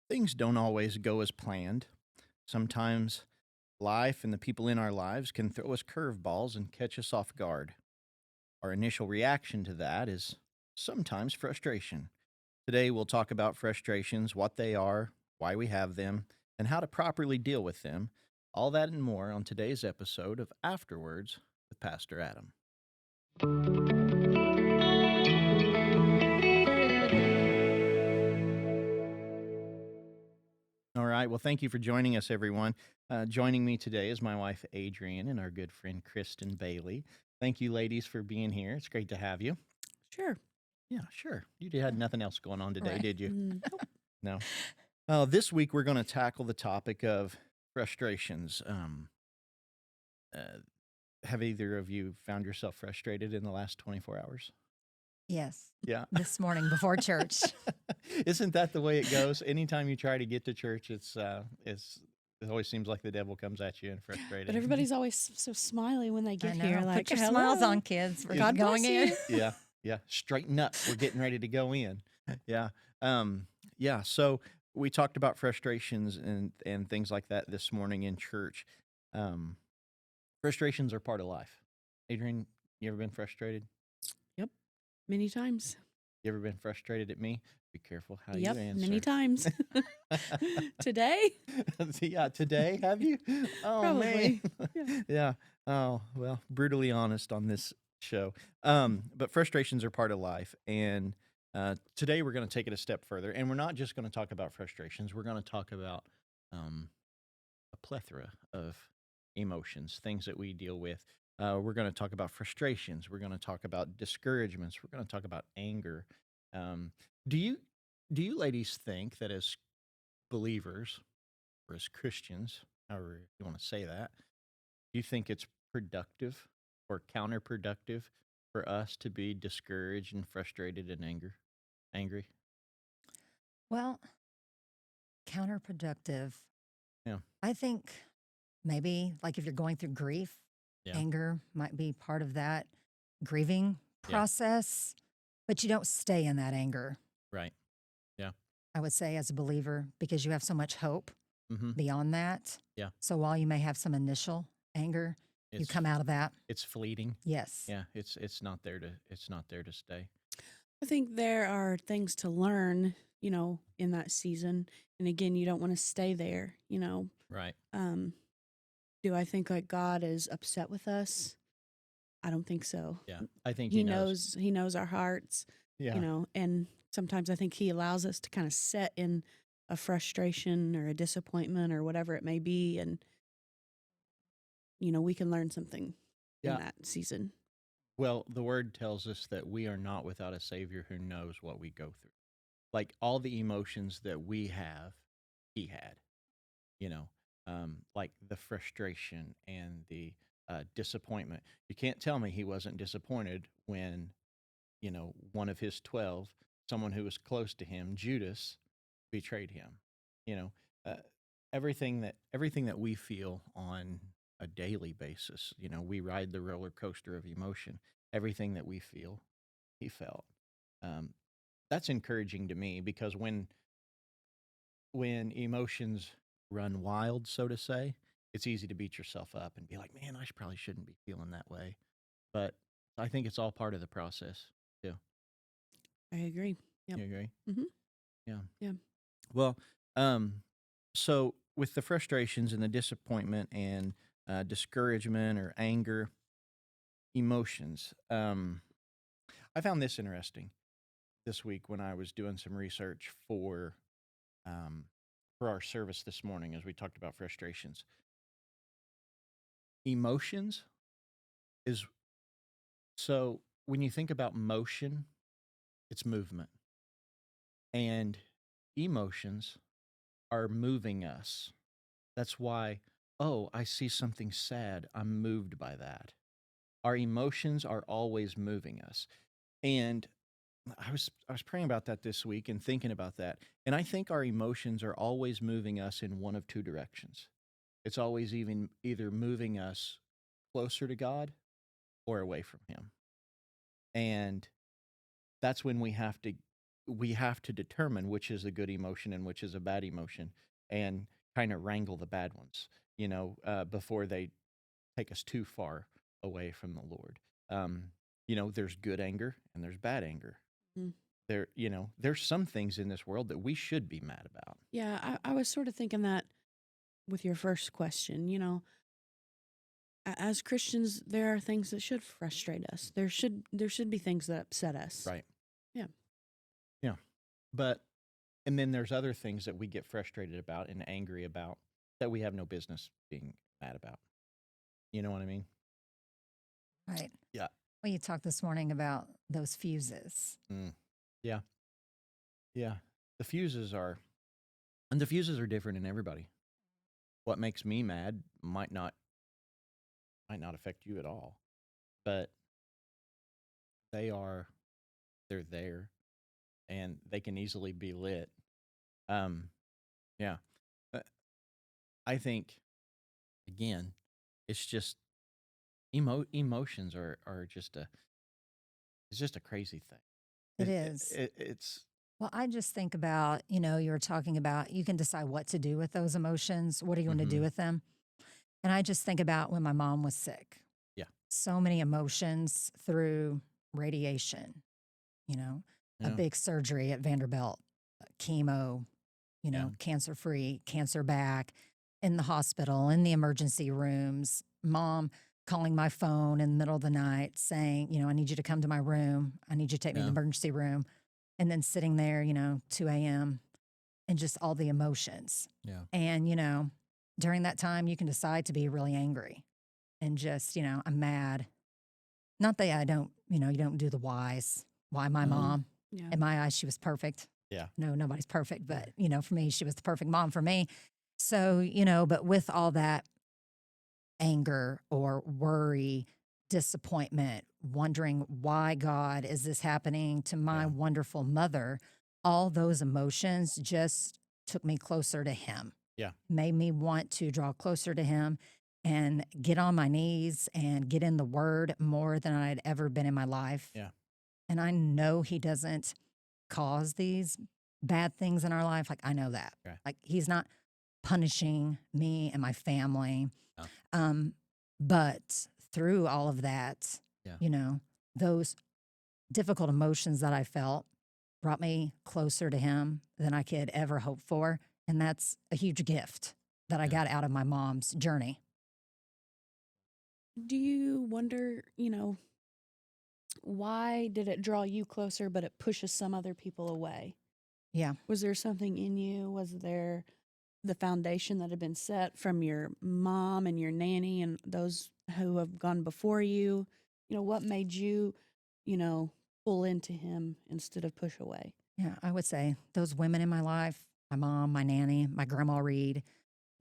Things don't always go as planned. Sometimes life and the people in our lives can throw us curveballs and catch us off guard. Our initial reaction to that is sometimes frustration. Today, we'll talk about frustrations, what they are, why we have them, and how to properly deal with them. All that and more on today's episode of Afterwords with Pastor Adam. All right. Well, thank you for joining us, everyone. Joining me today is my wife, Adrienne, and our good friend, Kristen Bailey. Thank you, ladies, for being here. It's great to have you. Sure. Yeah, sure. You had nothing else going on today, Right. did you? Nope. No. This week, we're going to tackle the topic of frustrations. Uh, have either of you found yourself frustrated in the last 24 hours? Yes. Yeah. This morning before church. Isn't that the way it goes? Anytime you try to get to church, it always seems like the devil comes at you and frustrated. But everybody's always so smiley when they I get know. here. Like, Put your smiles "Hello." on, kids. We're God going bless in. you. Yeah. Straighten up. We're getting ready to go in. Yeah. So we talked about frustrations and things like that this morning in church. Frustrations are part of life. Adrienne, you ever been frustrated? Yep. Many times. You ever been frustrated at me? Be careful how Yep. you answer. Many times. Today? Yeah, today, have you? Oh, Probably. man. Yeah. Oh, well, brutally honest on this show. But frustrations are part of life. And today we're going to take it a step further. And we're not just going to talk about frustrations. We're going to talk about a plethora of emotions, things that we deal with. We're going to talk about frustrations. We're going to talk about discouragements. We're going to talk about anger. Um, do you ladies think that as believers or as Christians, however you want to say that, do you think it's productive or counterproductive for us to be discouraged and frustrated and angry? Well, counterproductive. Yeah. I think maybe like if you're going through grief, Yeah. anger might be part of that grieving Yeah. process, but you don't stay in that anger, Right. Yeah. I would say, as a believer, because you have so much hope Mm-hmm. beyond that. Yeah. So while you may have some initial anger, you It's come out of that. it's fleeting. Yes. Yeah. It's not there to stay. I think there are things to learn, in that season. And again, you don't want to stay there, Right. Do I think like God is upset with us? I don't think so. Yeah. I think He knows our hearts, Yeah. and sometimes I think he allows us to kind of set in a frustration or a disappointment or whatever it may be. And, we can learn something Yeah. in that season. Well, the word tells us that we are not without a Savior who knows what we go through. Like all the emotions that we have, He had, like the frustration and the disappointment. You can't tell me He wasn't disappointed when, one of His 12, someone who was close to Him, Judas, betrayed Him. You know, uh, everything that we feel on a daily basis, we ride the roller coaster of emotion. Everything that we feel, he felt. Um, that's encouraging to me because when emotions run wild, so to say, it's easy to beat yourself up and be like, "Man, probably shouldn't be feeling that way." But I think it's all part of the process too. I agree. Yep. You agree? Mhm. Yeah. Yeah. Well, so with the frustrations and the disappointment and discouragement or anger emotions, I found this interesting this week when I was doing some research um, for our service this morning as we talked about frustrations. Emotions is so when you think about motion, it's movement, and emotions are moving us. That's why, oh, I see something sad. I'm moved by that. Our emotions are always moving us. And I was praying about that this week and thinking about that. And I think our emotions are always moving us in one of two directions. It's always either moving us closer to God or away from him. And that's when we have to determine which is a good emotion and which is a bad emotion, and kind of wrangle the bad ones, before they take us too far away from the Lord. Um, there's good anger and there's bad anger. Mm. There's some things in this world that we should be mad about. Yeah, I was sort of thinking that with your first question. As Christians, there are things that should frustrate us. There should be things that upset us. Right. Yeah. Yeah. But, and then there's other things that we get frustrated about and angry about that we have no business being mad about. You know what I mean? Right. Yeah. Well, you talked this morning about those fuses. Mm. Yeah. Yeah. The fuses are, and the fuses are different in everybody. What makes me mad might not affect you at all, but they are, they're there and they can easily be lit. Um, yeah. But I think, again, it's just emotions are just it's just a crazy thing. It is. It's Well, I just think about, you were talking about you can decide what to do with those emotions. What are you going to do mhm, with them? And I just think about when my mom was sick. yeah, So many emotions through radiation, a yeah, big surgery at Vanderbilt, chemo, yeah, cancer free, cancer back, in the hospital, in the emergency rooms, mom calling my phone in the middle of the night saying, I need you to come to my room. I need you to take me to the yeah, emergency room. And then sitting there, 2 a.m. and just all the emotions. yeah, And, during that time, you can decide to be really angry and just, I'm mad. Not that I don't, you don't do the whys. Why my uh-huh, mom? Yeah. In my eyes, she was perfect. yeah, No, nobody's perfect, but, for me, she was the perfect mom for me. So, but with all that anger or worry, disappointment, wondering why God is this happening to my yeah, wonderful mother, all those emotions just took me closer to him, yeah, made me want to draw closer to him and get on my knees and get in the word more than I'd ever been in my life. yeah, And I know he doesn't cause these bad things in our life. Like, I know that. okay, Like, he's not punishing me and my family. yeah, Um, but through all of that, yeah, those difficult emotions that I felt brought me closer to him than I could ever hope for. And that's a huge gift that I yeah. got out of my mom's journey. Do you wonder, why did it draw you closer, but it pushes some other people away? Yeah. Was there something in you? Was there the foundation that had been set from your mom and your nanny and those who have gone before you? What made you, pull into him instead of push away? Yeah. I would say those women in my life, my mom, my nanny, my grandma Reed,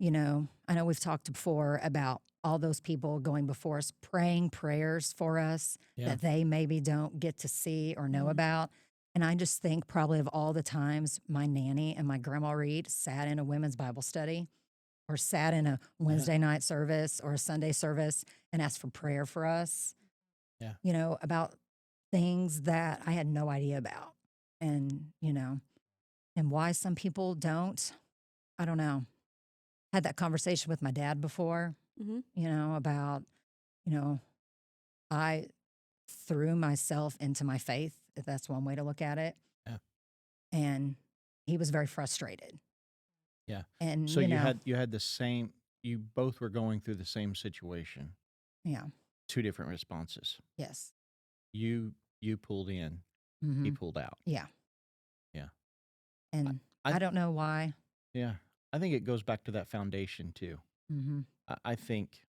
I know we've talked before about all those people going before us, praying prayers for us Yeah. that they maybe don't get to see or know Mm. about. And I just think probably of all the times my nanny and my grandma Reed sat in a women's Bible study or sat in a Wednesday night service or a Sunday service and asked for prayer for us, Yeah. about things that I had no idea about. And, and why some people don't, I don't know. Had that conversation with my dad before, Mm-hmm. about, you know, I threw myself into my faith, if that's one way to look at it. Yeah. And he was very frustrated. Yeah. And, So you had the same, you both were going through the same situation, yeah, two different responses. yes. You pulled in, he Hmm. pulled out. Yeah. Yeah. And I I don't know why. yeah. I think it goes back to that foundation too. Hmm. I think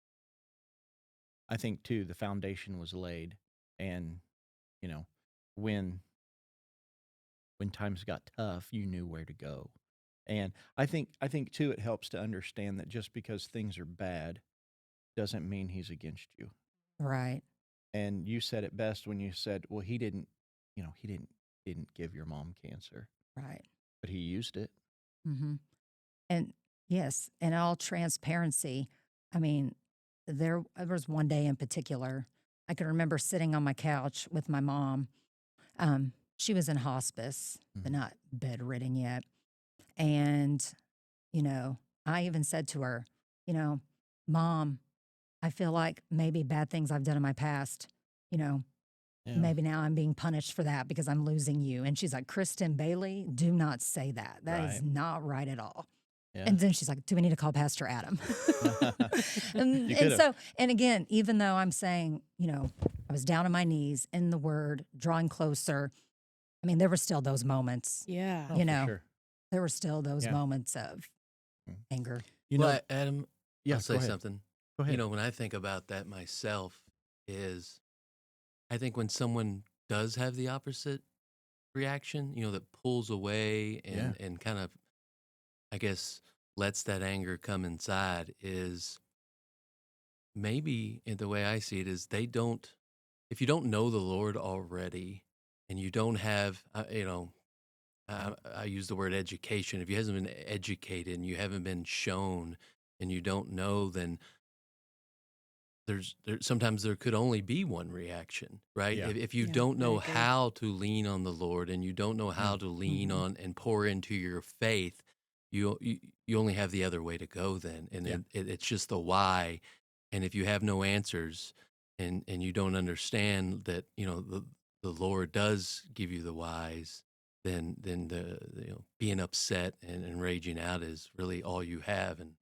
too the foundation was laid, and you know when times got tough, you knew where to go. And I think too it helps to understand that just because things are bad doesn't mean he's against you. Right. And you said it best when you said, "Well, he didn't give your mom cancer, Right. but he used it." Hmm. And yes, in all transparency, I mean, there was one day in particular, I can remember sitting on my couch with my mom. She was in hospice, but not bedridden yet. And, you know, I even said to her, you know, Mom, I feel like maybe bad things I've done in my past, you know, Yeah. maybe now I'm being punished for that because I'm losing you. And she's like, Kristen Bailey, do not say that. That is Right. not right at all. Yeah. And then she's like, do we need to call Pastor Adam? You and could've. so, and again, even though I'm saying, you know, I was down on my knees in the word, drawing closer. I mean, there were still those moments, Yeah. Oh, you for know, sure. there were still those Yeah. moments of Mm. anger. You know, Well, Adam, yeah, I'll say go ahead. something. Go ahead. You know, when I think about that myself, is I think when someone does have the opposite reaction, you know, that pulls away Yeah. and kind of, I guess, lets that anger come inside, is maybe in the way I see it is they don't, if you don't know the Lord already and you don't have, you know, I use the word education. If you haven't been educated and you haven't been shown and you don't know, then sometimes there could only be one reaction, right? Yeah. If you Yeah, don't I know agree. how to lean on the Lord and you don't know how to lean Mhm. on and pour into your faith, you only have the other way to go then, and Yeah. it's just the why. And if you have no answers and you don't understand that, you know, the Lord does give you the whys, then the you know, being upset and raging out is really all you have, and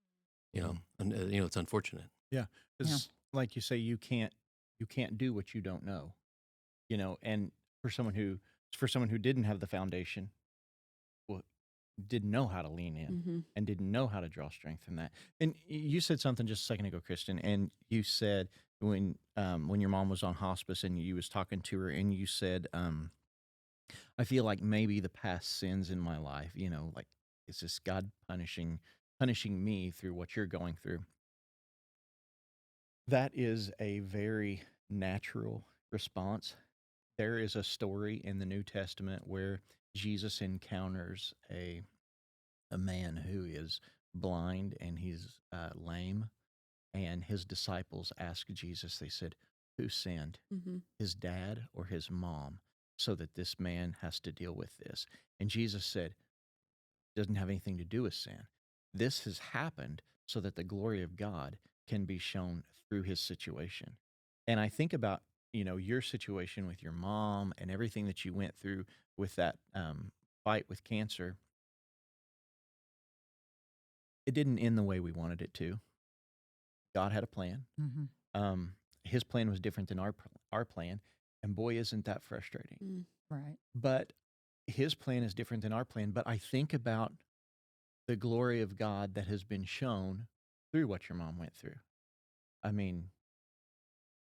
you know, you know, it's unfortunate. Yeah, Yeah. because like you say, you can't do what you don't know, you know. And for someone who didn't have the foundation, well, didn't know how to lean in Mm-hmm. and didn't know how to draw strength from that. And you said something just a second ago, Kristen, and you said when your mom was on hospice and you was talking to her, and you said, I feel like maybe the past sins in my life, you know, like it's just God punishing me through what you're going through. That is a very natural response. There is a story in the New Testament where Jesus encounters a man who is blind and he's lame, and his disciples asked Jesus. They said, "Who sinned, Mm-hmm. his dad or his mom, so that this man has to deal with this?" And Jesus said, "Doesn't have anything to do with sin. This has happened so that the glory of God can be shown through his situation." And I think about, you know, your situation with your mom and everything that you went through with that fight with cancer. It didn't end the way we wanted it to. God had a plan. Mm-hmm. His plan was different than our plan, and boy, isn't that frustrating. Mm. Right. But his plan is different than our plan. But I think about the glory of God that has been shown through what your mom went through. I mean,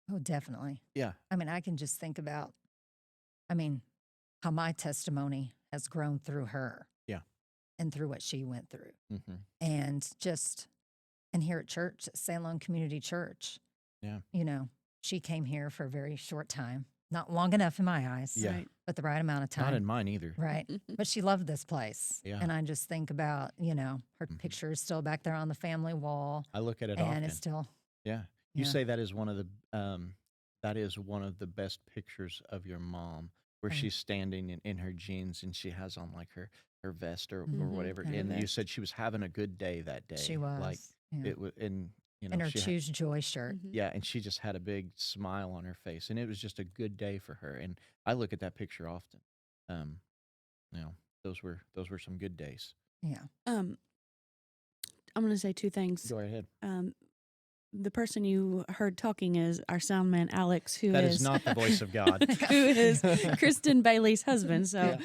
Oh, definitely. yeah, I mean, I can just think about, I mean, how my testimony has grown through her yeah, and through what she went through. hmm, And just, and here at church, at Salem Community Church, yeah, you know, she came here for a very short time, not long enough in my eyes, yeah. Right. but the right amount of Not in time. mine either. Right. But she loved this place. Yeah. And I just think about, you know, her Mhm. picture is still back there on the family wall. I look at it And often. it's still, Yeah, you yeah. say that is one of the best pictures of your mom, where Right. she's standing in her jeans and she has on like her vest or Mhm. whatever. Her And you vest. said she was having a good day that day. She was. Like Yeah. it was, and you know In her she Choose Joy shirt. Mhm. yeah, and she just had a big smile on her face, and it was just a good day for her. And I look at that picture often. Um, you know, those were some good days. Yeah. I'm going to say two things. Go ahead. The person you heard talking is our sound man, Alex, who That is is not the voice of God. who is Kristen Bailey's husband. So,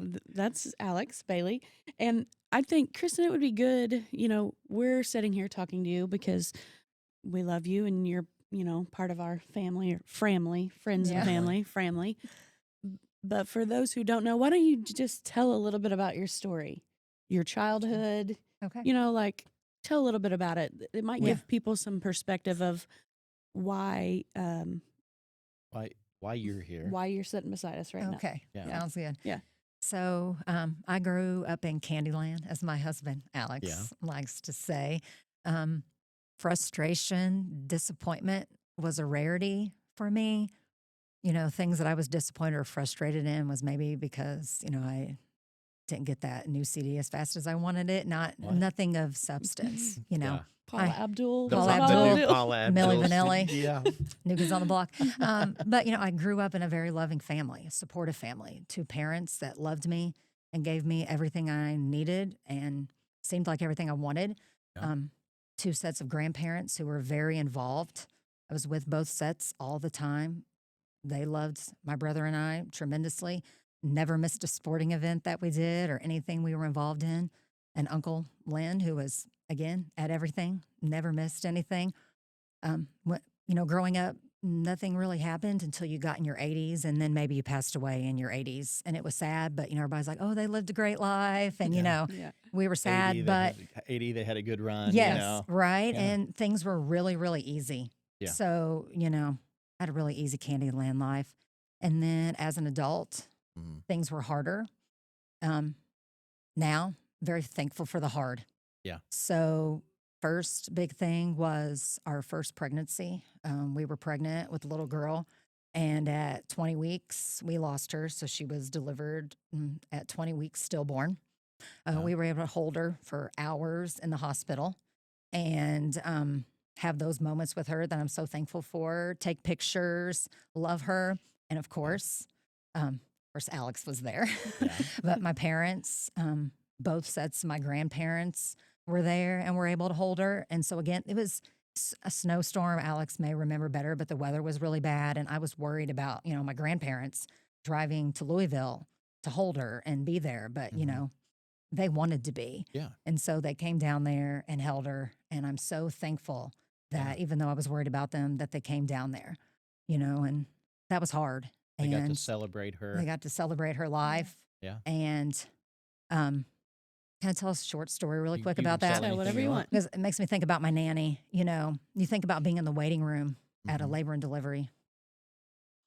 Yeah. that's Alex Bailey. And I think, Kristen, it would be good, you know, we're sitting here talking to you because we love you and you're, you know, part of our family or family, friends Yeah. and family. But for those who don't know, why don't you just tell a little bit about your story, your childhood, Okay. you know, like tell a little bit about it. It might Yeah. give people some perspective of why Why you're here? why you're sitting beside us right now. Okay. Yeah. Sounds good. Yeah. So I grew up in Candyland, as my husband, Alex, likes to say. Frustration, disappointment was a rarity for me. Things that I was disappointed or frustrated in was maybe because, I didn't get that new CD as fast as I wanted it. What? Nothing of substance, Yeah. Paula Abdul. The, Paula was it Abdul, the new Abdul? Paula Milli Abdul. Vanilli. Yeah. New Kids on the Block. But, I grew up in a very loving family, a supportive family, 2 parents that loved me and gave me everything I needed and seemed like everything I wanted. Yeah. 2 sets of grandparents who were very involved. I was with both sets all the time. They loved my brother and I tremendously. Never missed a sporting event that we did or anything we were involved in. And Uncle Lynn, who was, again, at everything, never missed anything. Growing up, nothing really happened until you got in your 80s, and then maybe you passed away in your 80s. And it was sad, but, everybody's like, oh, they lived a great life. And, Yeah. we were sad, but 80, they had a good run. yes, right. Yeah. And things were really, really easy. Yeah. So, I had a really easy Candyland life. And then as an adult, things were harder. Now, very thankful for the hard. Yeah. So, first big thing was our first pregnancy. We were pregnant with a little girl, and at 20 weeks, we lost her. So, she was delivered at 20 weeks, stillborn. We were able to hold her for hours in the hospital and have those moments with her that I'm so thankful for, take pictures, love her. And of course, Alex was there. Yeah. But my parents, both sets of my grandparents were there and were able to hold her. And so again, it was a snowstorm. Alex may remember better, but the weather was really bad. And I was worried about, my grandparents driving to Louisville to hold her and be there. But, they wanted to be. Yeah. And so they came down there and held her. And I'm so thankful that even though I was worried about them, that they came down there, and that was hard. They got to And celebrate her. they got to celebrate her life. Yeah. And can I tell a short story really quick You about can that? tell Say whatever you want. Because it makes me think about my nanny. You think about being in the waiting room at a Mhm. labor and delivery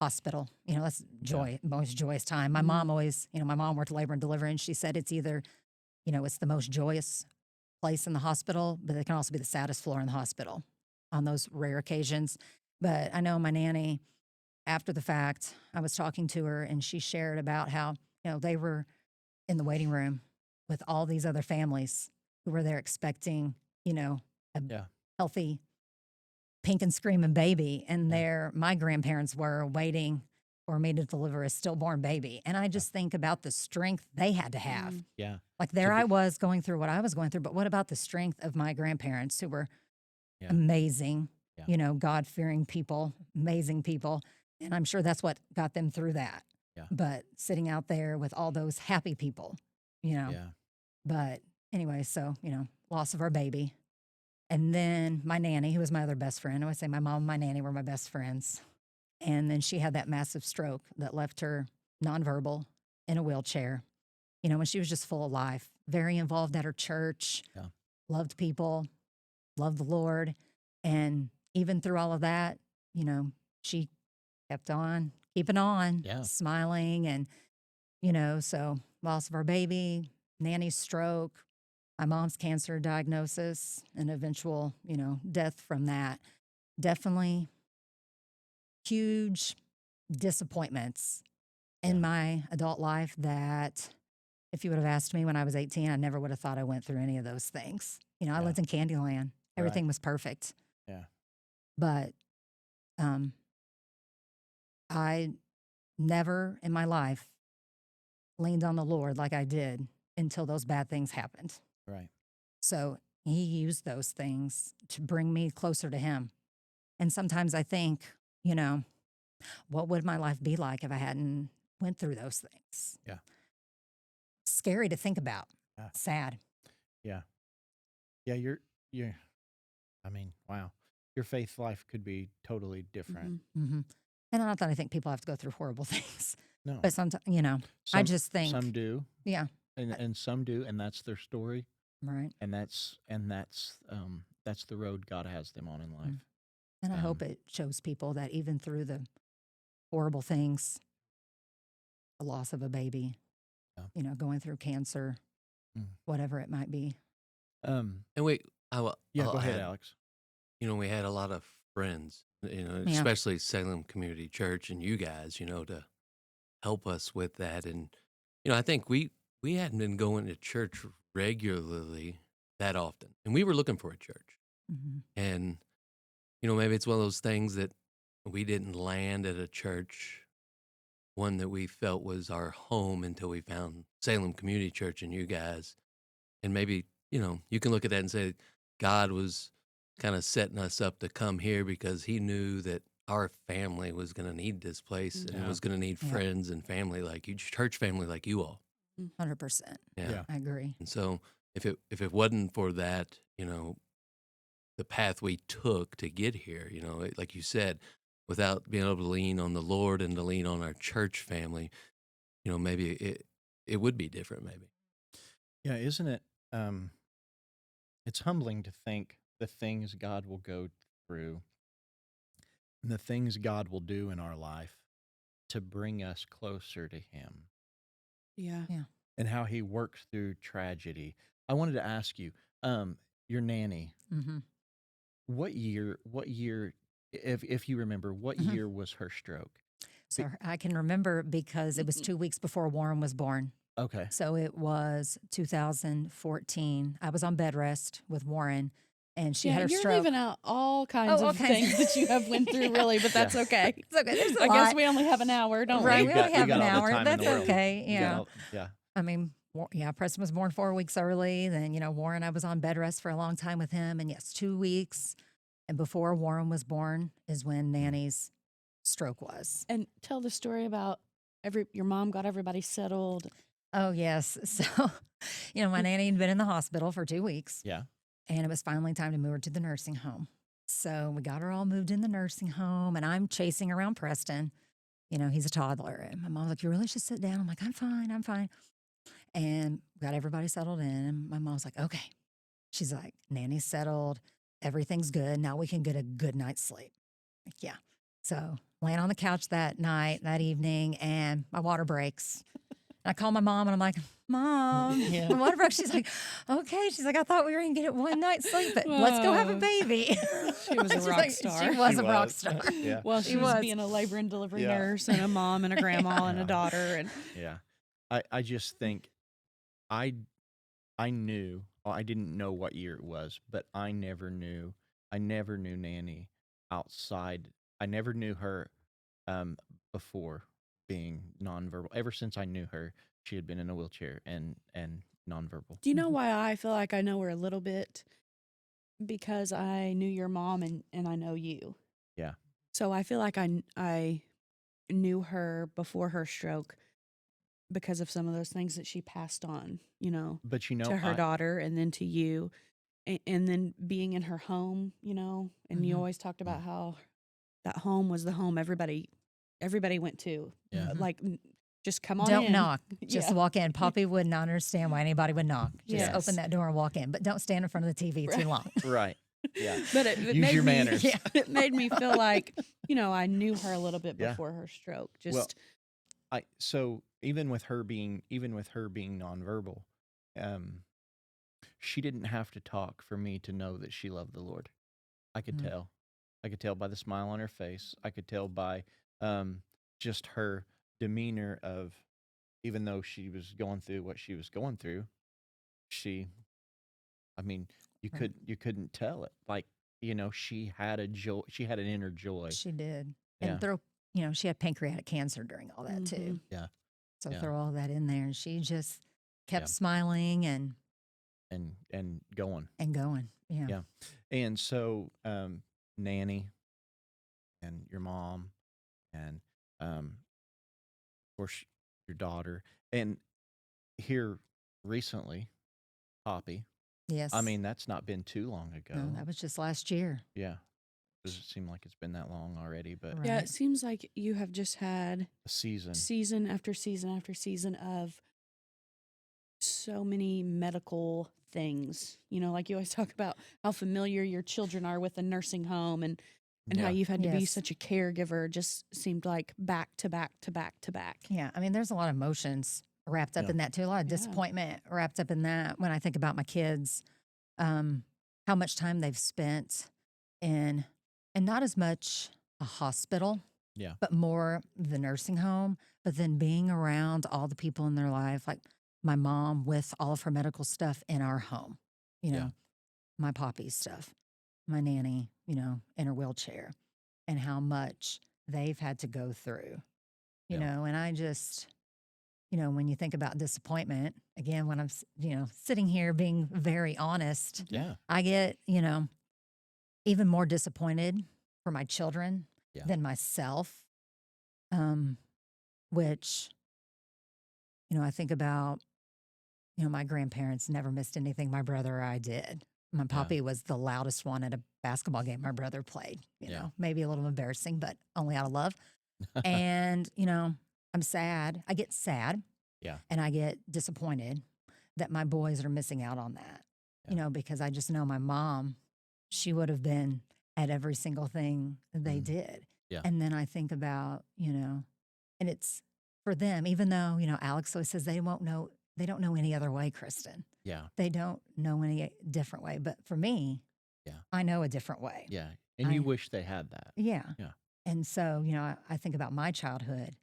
hospital. That's joy, Yeah. most joyous time. My mom always, my mom worked labor and delivery, and she said it's either, it's the most joyous place in the hospital, but it can also be the saddest floor in the hospital on those rare occasions. But I know my nanny, after the fact, I was talking to her, and she shared about how, they were in the waiting room with all these other families who were there expecting, a Yeah. healthy pink and screaming baby. And Yeah. my grandparents were waiting for me to deliver a stillborn baby. And I just think about the strength they had to have. Yeah. Like there To I be- was going through what I was going through, but what about the strength of my grandparents who were Yeah. amazing, Yeah. God-fearing people, amazing people. And I'm sure that's what got them through that. Yeah. But sitting out there with all those happy people, Yeah. But anyway, so, loss of our baby. And then my nanny, who was my other best friend, I would say my mom and my nanny were my best friends. And then she had that massive stroke that left her nonverbal in a wheelchair, when she was just full of life, very involved at her church, Yeah. loved people, loved the Lord. And even through all of that, she kept on keeping on, Yeah. smiling. And, so loss of our baby, nanny's stroke, my mom's cancer diagnosis, and eventual, death from that. Definitely huge disappointments in Yeah. my adult life that if you would have asked me when I was 18, I never would have thought I went through any of those things. I Yeah. lived in Candyland. Everything Right. was perfect. Yeah. But I never in my life leaned on the Lord like I did until those bad things happened. Right. So he used those things to bring me closer to him. And sometimes I think, what would my life be like if I hadn't went through those things? Yeah. Scary to think about. Yeah. Sad. Yeah. Yeah. You're, I mean, wow. Your faith life could be totally different. Mm-hmm. And not that I think people have to go through horrible things, No. but sometimes, I Some- just think, some do, yeah, and some do, and that's their story, right. and that's the road God has them on in life. And I hope it shows people that even through the horrible things, the loss of a baby, going through cancer, whatever it might be. Um. And wait, Yeah. I'll Go ahead, add, Alex. we had a lot of friends, Yeah. especially Salem Community Church and you guys, to help us with that. And, I think we hadn't been going to church regularly that often, and we were looking for a church. Mhm. And, maybe it's one of those things that we didn't land at a church, one that we felt was our home until we found Salem Community Church and you guys. And maybe, you can look at that and say God was kind of setting us up to come here because he knew that our family was going to need this place and it Yeah. was going to need Yeah. friends and family like you, church family like you all. 100%. Yeah. Yeah. I agree. And so if it wasn't for that, the path we took to get here, like you said, without being able to lean on the Lord and to lean on our church family, maybe it would be different, maybe. Yeah, isn't it? It's humbling to think the things God will go through and the things God will do in our life to bring us closer to Him Yeah. and how He works through tragedy. I wanted to ask you, your nanny, Hmm. what year, if you remember, what Mhm. year was her stroke? So I can remember because it was 2 weeks before Warren was born. Okay. So it was 2014. I was on bed rest with Warren, and she Yeah, had her you're stroke. leaving out all kinds all of kinds things that you have went through, Yeah. really, but that's Yeah. okay. It's okay. There's a I lot. guess we only have an hour, don't Right, we? we only have an all the hour. time in That's the world. okay. You got Yeah. yeah. I mean, Preston was born 4 weeks early. Then, Warren, I was on bed rest for a long time with him. And yes, 2 weeks. And before Warren was born is when Nanny's stroke was. And tell the story about your mom got everybody settled. Oh, yes. So, my nanny had been in the hospital for 2 weeks. Yeah. And it was finally time to move her to the nursing home. So we got her all moved in the nursing home. And I'm chasing around Preston. He's a toddler. And my mom's like, you really should sit down. I'm like, I'm fine. I'm fine. And got everybody settled in. And my mom's like, okay. She's like, Nanny's settled. Everything's good. Now we can get a good night's sleep. Like, yeah. So laying on the couch that evening, and my water breaks. And I call my mom and I'm like, Mom, Yeah. my water broke. She's like, okay. She's like, I thought we were going to get one night's sleep, but let's go have a Whoa. baby. She was a She's rock like, star. She was She a rock was. star. Yeah. Well, She she was was. being a labor and delivery Yeah. nurse and a mom and a grandma and Yeah. a daughter. And Yeah. I just think I knew, well, I didn't know what year it was, but I never knew Nanny outside. I never knew her before being nonverbal. Ever since I knew her, she had been in a wheelchair and nonverbal. do you know why I feel like I know her a little bit? Because I knew your mom and I know you. Yeah. So I feel like I knew her before her stroke because of some of those things that she passed on, But to her daughter and then to you. And then being in her home, and you Mhm. always talked about how that home was the home everybody went to. Yeah. Like, just come on Don't in. knock. Just Yeah. walk in. Poppy would not understand why anybody would knock. Just Yes. open that door and walk in. But don't stand in front of the TV too long. Right. Yeah. But it Use made your me, manners. Yeah. it made me feel like, I knew her a little bit Yeah. before her stroke. Well, Just so even with her being nonverbal, she didn't have to talk for me to know that she loved the Lord. I could Mm. tell. I could tell by the smile on her face. I could tell by just her demeanor of, even though she was going through what she was going through, she, I mean, Right. you couldn't tell it. Like, she had a joy. She had an inner joy. She did. Yeah. And she had pancreatic cancer during all that too. Yeah. So Yeah. throw all that in there. And she just kept Yeah. smiling and going. going. Yeah. Yeah. And so, Nanny and your mom and, of course, your daughter, and here recently, Poppy. Yes. I mean, that's not been too long ago. No, that was just last year. Yeah. Doesn't seem like it's been that long already, but Right. yeah, it seems like you have just had a season. season after season after season of so many medical things. Like you always talk about how familiar your children are with the nursing home and how Yeah. you've had to be Yes. such a caregiver. Just seemed like back to back to back to back. Yeah. I mean, there's a lot of emotions wrapped up Yeah. in that too. A lot of Yeah. disappointment wrapped up in that when I think about my kids, how much time they've spent in and not as much a hospital, Yeah. but more the nursing home. But then being around all the people in their life, like my mom with all of her medical stuff in our home, you know, Yeah. my poppy's stuff, my nanny, you know, in her wheelchair, and how much they've had to go through, you Yeah. know, and I just, you know, when you think about disappointment, again, when I'm, you know, sitting here being very honest, Yeah. I get, you know, even more disappointed for my children Yeah. than myself, which, you know, I think about, you know, my grandparents never missed anything my brother or I did. My poppy was the loudest one at a basketball game my brother played, you Yeah. know, maybe a little embarrassing, but only out of love. And, you know, I'm sad. I get sad Yeah. and I get disappointed that my boys are missing out on that, you Yeah. know, because I just know my mom, she would have been at every single thing they Mhm. did. Yeah. And then I think about, you know, and it's for them, even though, you know, Alex always says they don't know any other way, Kristen. Yeah. They don't know any different way. But for me, Yeah. I know a different way. Yeah. And you wish they had that. Yeah. Yeah. And so, you know, I think about my childhood.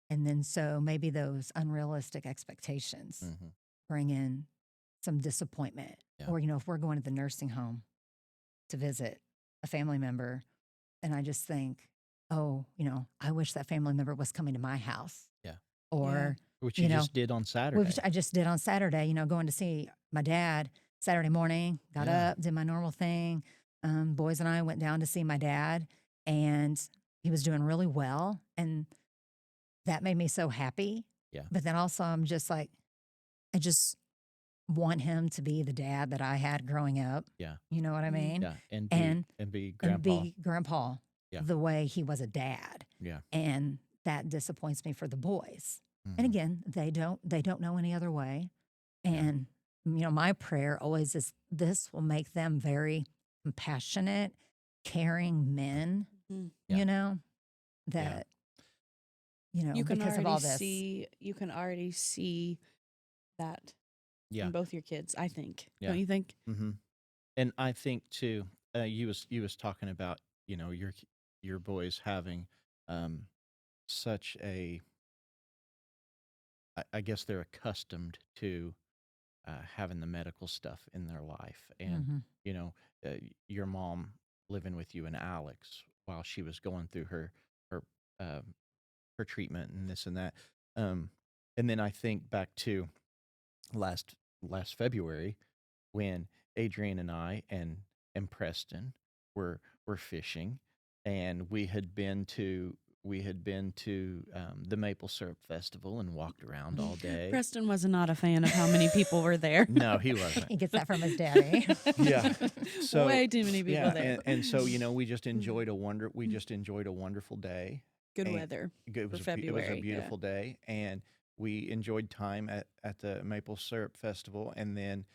And then so maybe those unrealistic expectations Mm-hmm. bring in some disappointment. Yeah. Or, you know, if we're going to the nursing home to visit a family member, and I just think, oh, you know, I wish that family member was coming to my house. Yeah. Or, Which you you know, just did on Saturday. which I just did on Saturday, you know, going to see my dad Saturday morning, got Yeah. up, did my normal thing. Boys and I went down to see my dad, and he was doing really well. And that made me so happy. Yeah. But then also, I'm just like, I just want him to be the dad that I had growing up. Yeah. You know what I mean? Yeah. And be And grandpa. be grandpa Yeah. the way he was a dad. Yeah. And that disappoints me for the boys. Mhm. And again, they don't know any other way. Yeah. And you know, my prayer always is this will make them very compassionate, caring men, Mhm. Yeah. you know, that you know, You can because of already all this. see that Yeah. in both your kids, I think. Yeah. Don't you think? Mm-hmm. And I think too, you was talking about, you know, your boys having such a, I guess they're accustomed to having the medical stuff in their life, and Mhm. you know, your mom living with you and Alex while she was going through her um, her treatment and this and that, um, and then I think back to last last February when Adrienne and I and Preston were fishing, and we had been to the Maple Syrup Festival and walked around all day. Preston was not a fan of how many people were there. No, he wasn't. He gets that from his daddy. Yeah. So way too many people yeah, there. and so you know we just enjoyed a wonderful day. Good and weather. It was For it was February, a yeah. beautiful day, and we enjoyed time at the Maple Syrup Festival, and then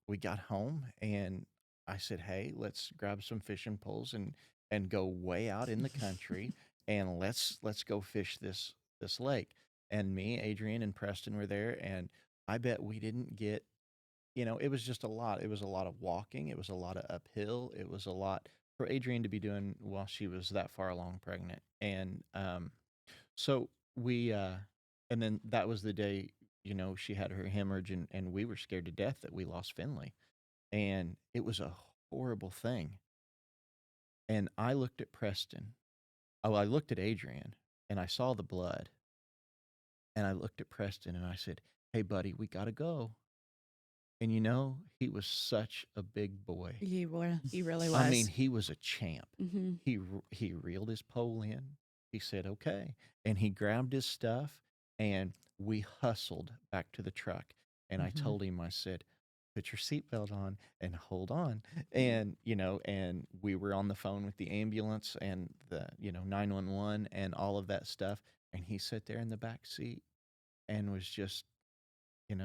we got home, and I said, "Hey, let's grab some fishing poles and go way out in the country, and let's go fish this lake." And me, Adrienne, and Preston were there, and I bet we didn't get, you know, it was just a lot. It was a lot of walking. It was a lot of uphill. It was a lot for Adrienne to be doing while she was that far along pregnant. And so we, and then that was the day, you know, she had her hemorrhage, and we were scared to death that we lost Finley. And it was a horrible thing. And I looked at Preston. Oh, I looked at Adrienne, and I saw the blood. And I looked at Preston, and I said, "Hey, buddy, we got to go." And you know, he was such a big boy. He really was. I mean, he was a champ. Hmm. He reeled his pole in. He said, "Okay," and he grabbed his stuff, and we hustled back to the truck. And I Mhm. told him, I said, "Put your seatbelt on and hold on." And you know, and we were on the phone with the ambulance and the 911 and all of that stuff. And he sat there in the back seat and was just, and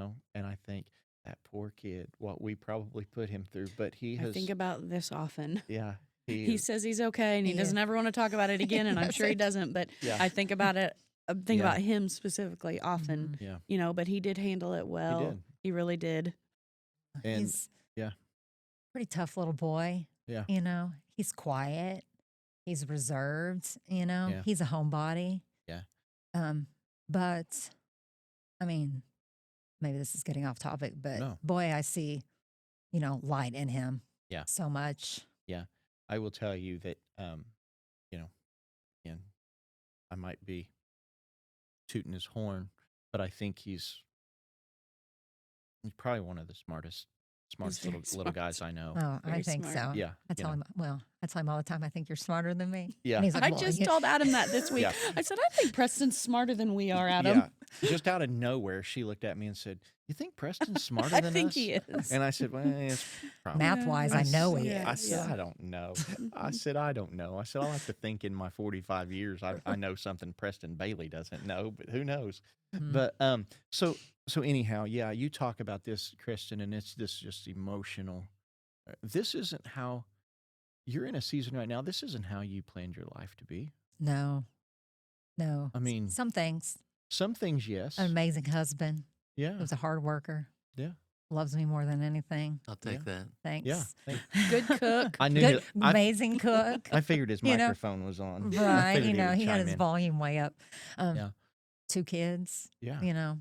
I think that poor kid, what we probably put him through, but he I has, think about this often. yeah, He says he's okay and he He doesn't is. ever want to talk about it again, and I'm sure he doesn't. doesn't. But yeah, I think about it. Think Yeah. about him specifically often. Mhm. yeah, But he did handle it well. did. He really did. And He's yeah, a pretty tough little boy. yeah, You know, he's quiet, he's reserved, Yeah. he's a homebody. Yeah. But I mean, maybe this is getting off topic, but No. boy, I see, light in him Yeah. so much. Yeah. I will tell you that, you know, again, I might be tooting his horn, but I think he's probably one of the smartest very little guys smart. I know. Oh, I Very think smart. so. Yeah. I tell him, I tell him all the time, I think you're smarter than me. Yeah. And he's like, I well, just told Adam that this week. Yeah. I said, I think Preston's smarter than we are, Adam. Yeah. Just out of nowhere, she looked at me and said, "You think Preston's smarter I than think us?" he is. And I said, "Well, it's probably." math wise, I know he Yeah. I is. said, "I don't know." I said, "I don't know." I said, "I'll have to think in my 45 years. I know something Preston Bailey doesn't know, but who knows?" Mhm. But so anyhow, yeah, you talk about this, Kristen, and it's this just emotional. This isn't how you're in a season right now. This isn't how you planned your life to be. No. I mean, Some things. some things, yes. An amazing husband. Yeah. He was a hard worker. Yeah. Loves me more than anything. I'll take that. Thanks. Yeah. Good cook. I knew Good, that. I amazing cook. figured his You know, microphone was on. I Right. figured He would had chime his in. volume way up. Yeah. 2 kids, Yeah.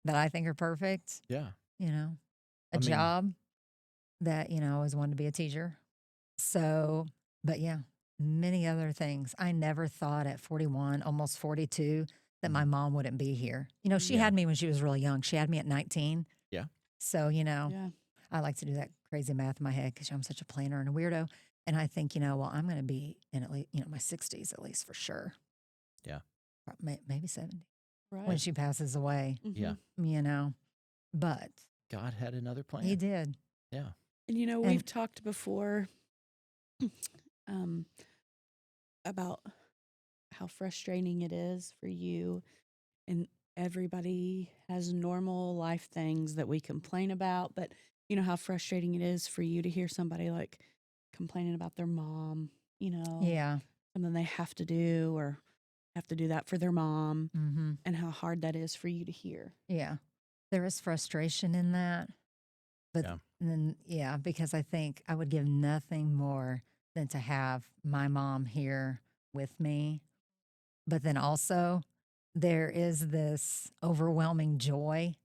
that I think are perfect. Yeah. A I mean- job that, I always wanted to be a teacher. So, but yeah, many other things. I never thought at 41, almost 42, that my mom wouldn't be here. She Yeah. had me when she was really young. She had me at 19. Yeah. So, Yeah. I like to do that crazy math in my head because I'm such a planner and a weirdo. And I think, well, I'm going to be in at least, my 60s at least for sure. Yeah. Maybe 70 Right. when she passes away, Yeah. But God had another plan. he did. Yeah. And And- we've talked before about how frustrating it is for you, and everybody has normal life things that we complain about, but how frustrating it is for you to hear somebody like complaining about their mom, Yeah. something they have to do or have to do that for their mom, Mm-hmm. and how hard that is for you to hear. Yeah. There is frustration in that. But Yeah. then, because I think I would give nothing more than to have my mom here with me. But then also, there is this overwhelming joy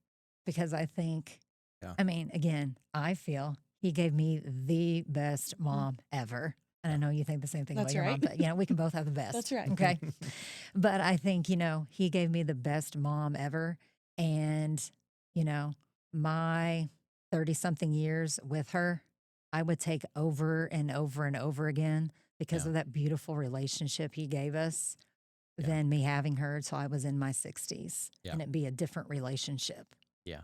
because I think, Yeah. again, I feel he gave me the best mom ever. And I know you think the same thing That's about your mom, right. but we can both have the best. That's right. Okay. But I think, he gave me the best mom ever. And, my 30 something years with her, I would take over and over and over again because Yeah. of that beautiful relationship he gave us Yeah. than me having her till I was in my 60s. Yeah. And it'd be a different relationship. Yeah.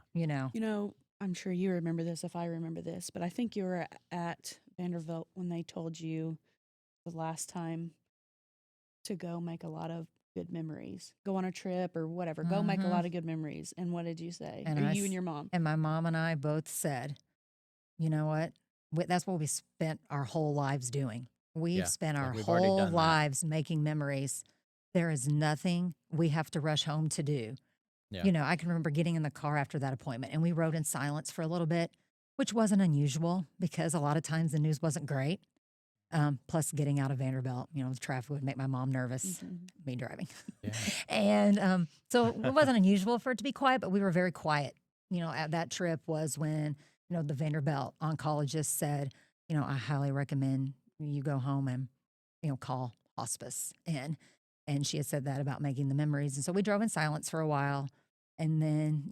I'm sure you remember this if I remember this, but I think you were at Vanderbilt when they told you the last time to go make a lot of good memories, go on a trip or whatever, go make a Mhm. lot of good memories. And what did you say? And Or I you s- and your mom? And my mom and I both said, you know what? That's what we spent our whole lives doing. We've Yeah, spent yeah, our we've already whole done that. lives making memories. There is nothing we have to rush home to do. Yeah. I can remember getting in the car after that appointment and we rode in silence for a little bit, which wasn't unusual because a lot of times the news wasn't great. Plus, getting out of Vanderbilt, the traffic would make my mom nervous, Mhm. me driving. Yeah. And so it wasn't unusual for it to be quiet, but we were very quiet. At that trip was when, the Vanderbilt oncologist said, I highly recommend you go home and, call hospice. And she had said that about making the memories. And so we drove in silence for a while. And then,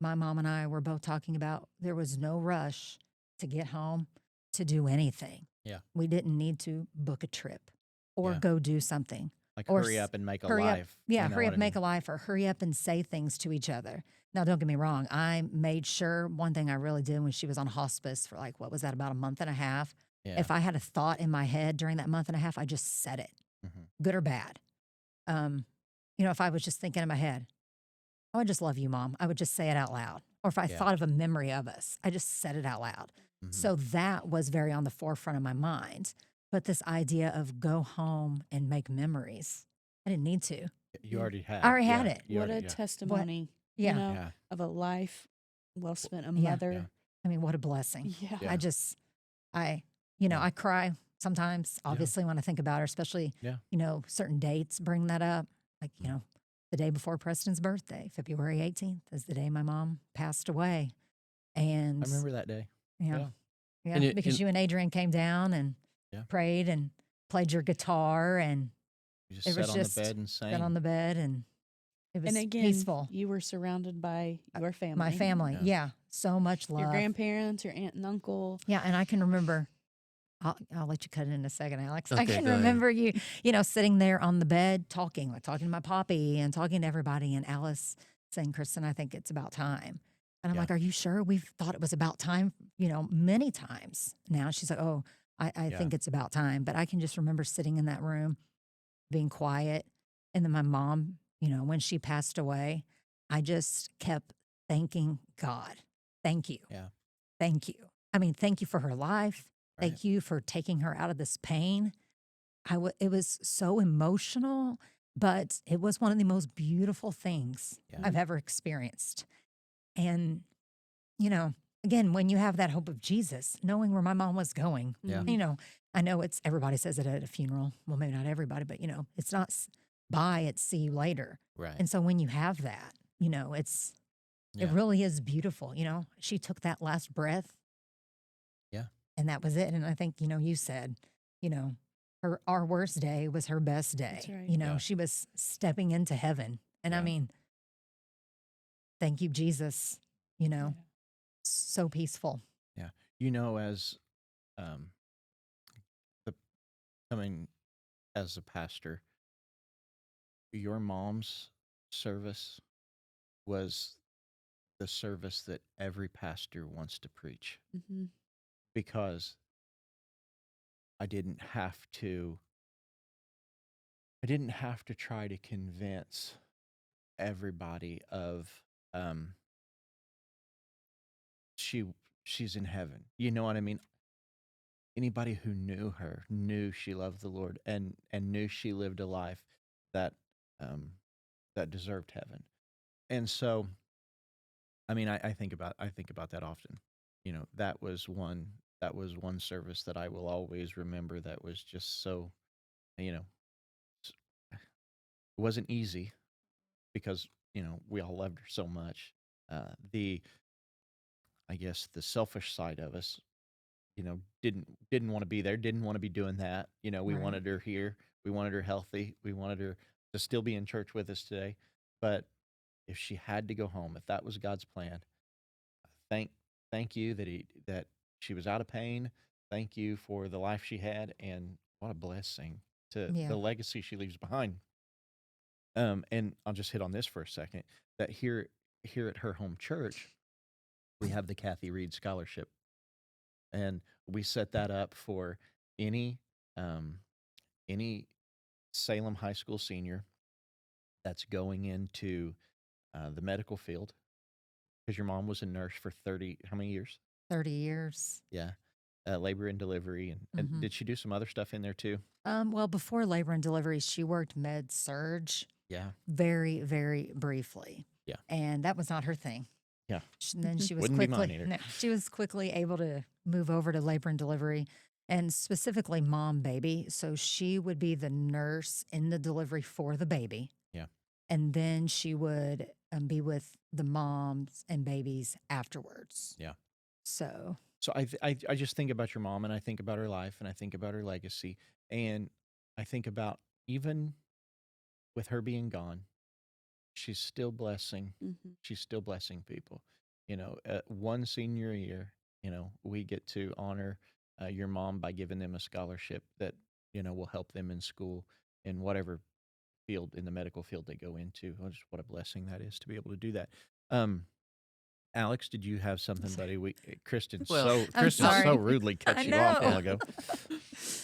my mom and I were both talking about there was no rush to get home to do anything. Yeah. We didn't need to book a trip or Yeah. go do something. Like Or hurry s- up and make a hurry life. up. Yeah, you know hurry what up, I make mean? a life, or hurry up and say things to each other. Now, don't get me wrong. I made sure one thing I really did when she was on hospice for what was that, about a month and a half? Yeah. If I had a thought in my head during that month and a half, I just said it, Mhm. good or bad. If I was just thinking in my head, I would just love you, Mom, I would just say it out loud. Or if I Yeah. thought of a memory of us, I just said it out loud. Mhm. So that was very on the forefront of my mind. But this idea of go home and make memories, I didn't need to. You already had. I already had yeah, it. you What a already- yeah. testimony, Yeah. Yeah. of a life well spent, a Yeah. mother. Yeah. I mean, what a blessing. Yeah. Yeah. I cry sometimes, obviously, when I think about her, especially, Yeah. certain dates bring that up. Like, the day before Preston's birthday, February 18th, is the day my mom passed away. I And remember that day. yeah, Yeah. yeah, And because you and Adrienne came down and Yeah. prayed and played your guitar, and You just it sat was on the just bed and sat sang. on the bed, and it was And again, peaceful. you were surrounded by your family, My family, Yeah. yeah, so much your love. grandparents, your aunt and uncle. Yeah, and I can remember. I'll let you cut it in a second, Alex. I Okay, can go ahead. remember you, sitting there on the bed talking to my poppy and talking to everybody, and Alice saying, "Kristen, I think it's about time." And I'm Yeah. like, "Are you sure? We've thought it was about time, many times now." She's like, "Oh, I Yeah. think it's about time." But I can just remember sitting in that room, being quiet, and then my mom, when she passed away, I just kept thanking God. Thank you. Yeah. Thank you. I mean, thank you for her life. Right. Thank you for taking her out of this pain. It was so emotional, but it was one of the most beautiful things Yeah. I've ever experienced. And, again, when you have that hope of Jesus, knowing where my mom was going, Yeah. I know everybody says it at a funeral. Well, maybe not everybody, but, it's not bye, it's see you later. Right. And so when you have that, it Yeah. really is beautiful. She took that last breath. Yeah. And that was it. And I think, you said, our worst day was her best day. That's right. Yeah. She was stepping into heaven. And I Yeah. mean, thank you, Jesus, Yeah. so peaceful. Yeah. As the coming as a pastor, your mom's service was the service that every pastor wants to preach, Mm-hmm. because I didn't have to I didn't have to try to convince everybody of um she she's in heaven. You know what I mean? Anybody who knew her knew she loved the Lord, and knew she lived a life that um that deserved heaven. And so, I mean, I think about that often. That was one service that I will always remember, that was just so, you know, s- it wasn't easy, because, we all loved her so much. The I guess the selfish side of us, didn't want to be there, didn't want to be doing that. We Right. wanted her here, we wanted her healthy, we wanted her to still be in church with us today. But if she had to go home, if that was God's plan, thank thank you that she was out of pain. Thank you for the life she had, and what a blessing to Yeah. the legacy she leaves behind. And I'll just hit on this for a second. That here at her home church, we have the Kathy Reed Scholarship, and we set that up for any um, any Salem High School senior that's going into the medical field. Because your mom was a nurse for 30, how many years? 30 years. Yeah. Labor and delivery. And Mhm. did she do some other stuff in there too? Well, before labor and delivery, she worked med surge Yeah. very, very briefly. Yeah. And that was not her thing. Yeah. Then she was Wouldn't be mine quickly either. no, she was quickly able to move over to labor and delivery, and specifically mom baby. So she would be the nurse in the delivery for the baby. Yeah. And then she would be with the moms and babies afterwards. Yeah. So So I just think about your mom, and I think about her life, and I think about her legacy, and I think about, even with her being gone, she's still blessing. Mm-hmm. She's still blessing people. One senior year, we get to honor your mom by giving them a scholarship that will help them in school, in whatever field, in the medical field they go into. Oh, just what a blessing that is to be able to do that. Alex, did you have something, buddy? Kristen Well, Kristen so sorry. rudely cut I you off a while know. ago.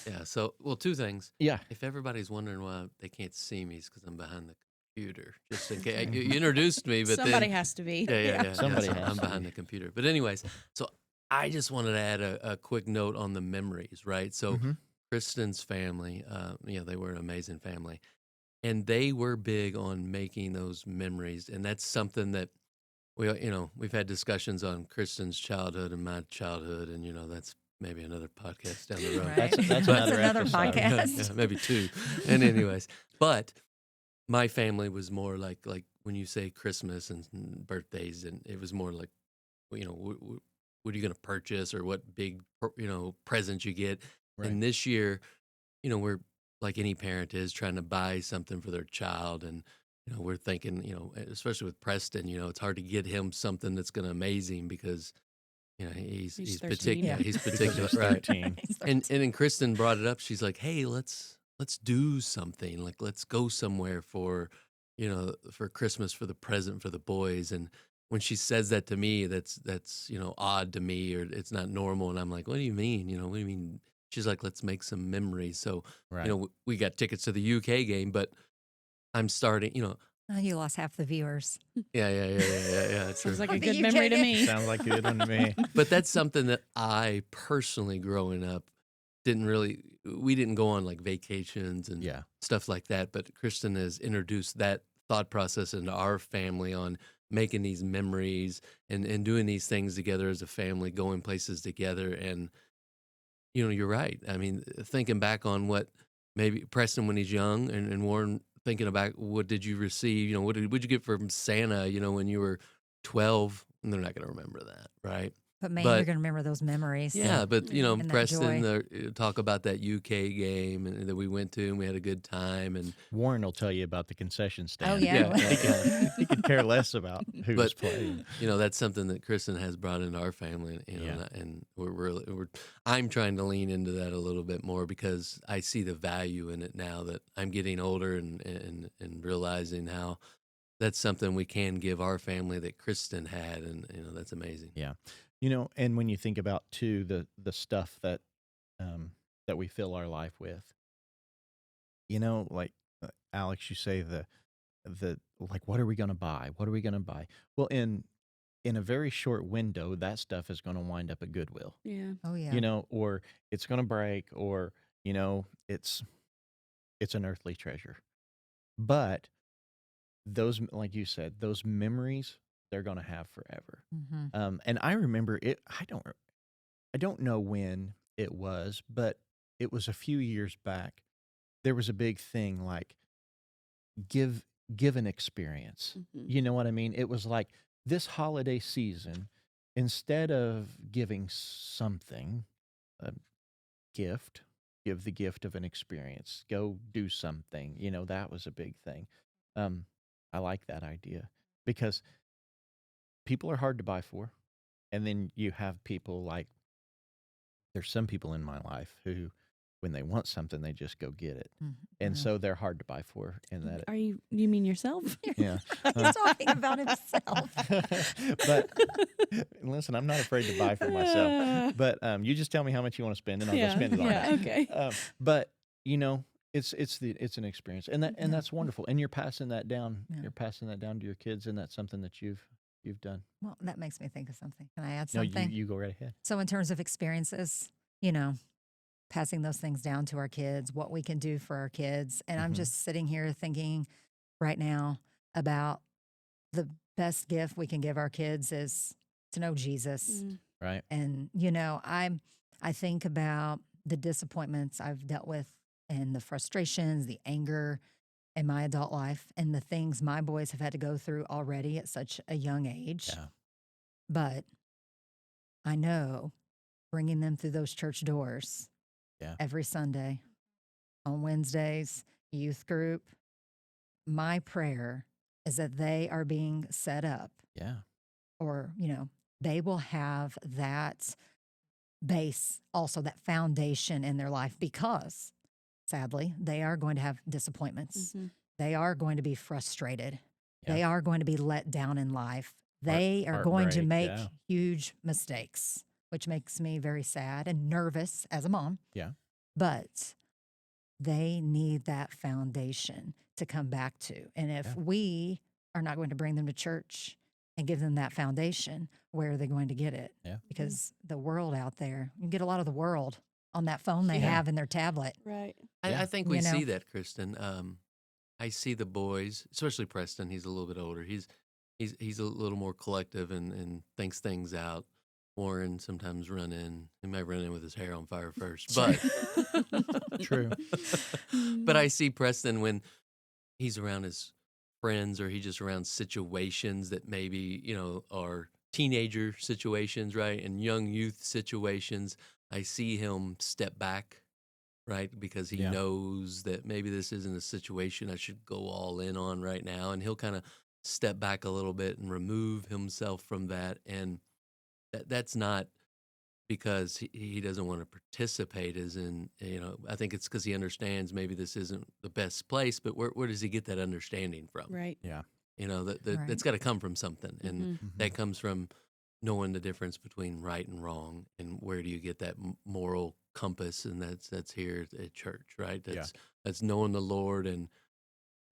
yeah. So, well, two things. Yeah. If everybody's wondering why they can't see me, it's because I'm behind the computer. Just in case you introduced me, but Somebody then has to be. yeah. Somebody so has I'm to behind be. the computer. But anyways, so I just wanted to add a quick note on the memories, right? So Mhm. Kristen's family, they were an amazing family, and they were big on making those memories, and that's something that we've had discussions on Kristen's childhood and my childhood, and that's maybe another podcast down the road. Right. That's That's another another episode. podcast. Yeah, maybe two. And anyways, but my family was more like when you say Christmas and birthdays, and it was more like, what are you going to purchase or what big, present you get. Right. And this year, we're like any parent is trying to buy something for their child. And, we're thinking, especially with Preston, it's hard to get him something that's going to amaze him because, he's 13. particular. Yeah. He's Because particular. he's Right. 13. And then Kristen brought it up. She's like, "Hey, let's do something. Like, let's go somewhere for, for Christmas for the present for the boys." And when she says that to me, that's odd to me, or it's not normal. And I'm like, "What do you mean? What do you mean?" She's like, "Let's make some memories." So, Right. we got tickets to the UK game, but I'm starting. Oh, you lost half the viewers. Yeah. True. Sounds like a The good UK memory to game. me. Sounds like a good one to me. But that's something that I personally, growing up, we didn't go on like vacations and Yeah. stuff like that. But Kristen has introduced that thought process into our family on making these memories and doing these things together as a family, going places together. And, you're right. I mean, thinking back on what maybe Preston when he's young and Warren thinking about what did you receive, what'd you get from Santa, when you were 12, and they're not going to remember that. Right. But man, But- you're going to remember those memories. Yeah, but Yeah. And that Preston, joy. talk about that UK game that we went to, and we had a good time. And Warren will tell you about the concession stand. Oh, yeah. He could care less about who was But, playing. that's something that Kristen has brought into our family. Yeah. And I'm trying to lean into that a little bit more because I see the value in it now that I'm getting older and realizing how that's something we can give our family that Kristen had, and that's amazing. Yeah. And when you think about too the stuff that that we fill our life with, like Alex, you say the like, what are we going to buy? What are we going to buy? Well, in a very short window, that stuff is going to wind up at Goodwill. Yeah. Oh, yeah. Or it's going to break, or it's an earthly treasure. But those, like you said, those memories they're going to have forever. Mm-hmm. And I remember it. I don't know when it was, but it was a few years back. There was a big thing like give an experience. Mhm. You know what I mean? It was like this holiday season, instead of giving something, a gift, give the gift of an experience. Go do something. That was a big thing. I like that idea because people are hard to buy for. And then you have people like, there's some people in my life who, when they want something, they just go get it. And so they're hard to buy for. And that, You mean yourself? yeah. He's talking about himself. But listen, I'm not afraid to buy for myself. But you just tell me how much you want to spend, and I'll go spend it on yeah, that. okay. But it's an experience, and Yeah. that's wonderful. And you're passing that down. Yeah. You're passing that down to your kids, and that's something that you've done. Well, that makes me think of something. Can I add No, something? you go right ahead. So, in terms of experiences, passing those things down to our kids, what we can do for our kids. And I'm Mhm. just sitting here thinking right now about the best gift we can give our kids is to know Jesus. Mm. Right. And, I think about the disappointments I've dealt with and the frustrations, the anger in my adult life, and the things my boys have had to go through already at such a young age. Yeah. But I know bringing them through those church doors Yeah. every Sunday, on Wednesdays, youth group, my prayer is that they are being set up, Yeah. or, they will have that base, also that foundation in their life, because sadly, they are going to have disappointments. Mhm. They are going to be frustrated. Yeah. They are going to be let down in life. They are going to heartbreak, make yeah. huge mistakes, which makes me very sad and nervous as a mom. Yeah. But they need that foundation to come back to. And if Yeah. we are not going to bring them to church and give them that foundation, where are they going to get it? Yeah. Because the world out there, you can get a lot of the world on that phone they Yeah. have in their tablet. Right. Yeah. I think we You know? see that, Kristen. I see the boys, especially Preston. He's a little bit older. He's a little more collective and thinks things out. Warren sometimes run in. He might run in with his hair on fire first, but True. but I see Preston when he's around his friends or he's just around situations that maybe are teenager situations, right, and young youth situations. I see him step back, right, because he Yeah. knows that maybe this isn't a situation I should go all in on right now, and he'll kind of step back a little bit and remove himself from that. And that's not because he doesn't want to participate, as in, I think it's because he understands maybe this isn't the best place, but where does he get that understanding from? Right. Yeah. Right. That's got to come from something, and Mhm. that comes from knowing the difference between right and wrong, and where do you get that moral compass, and that's here at church, right? That's knowing the Lord and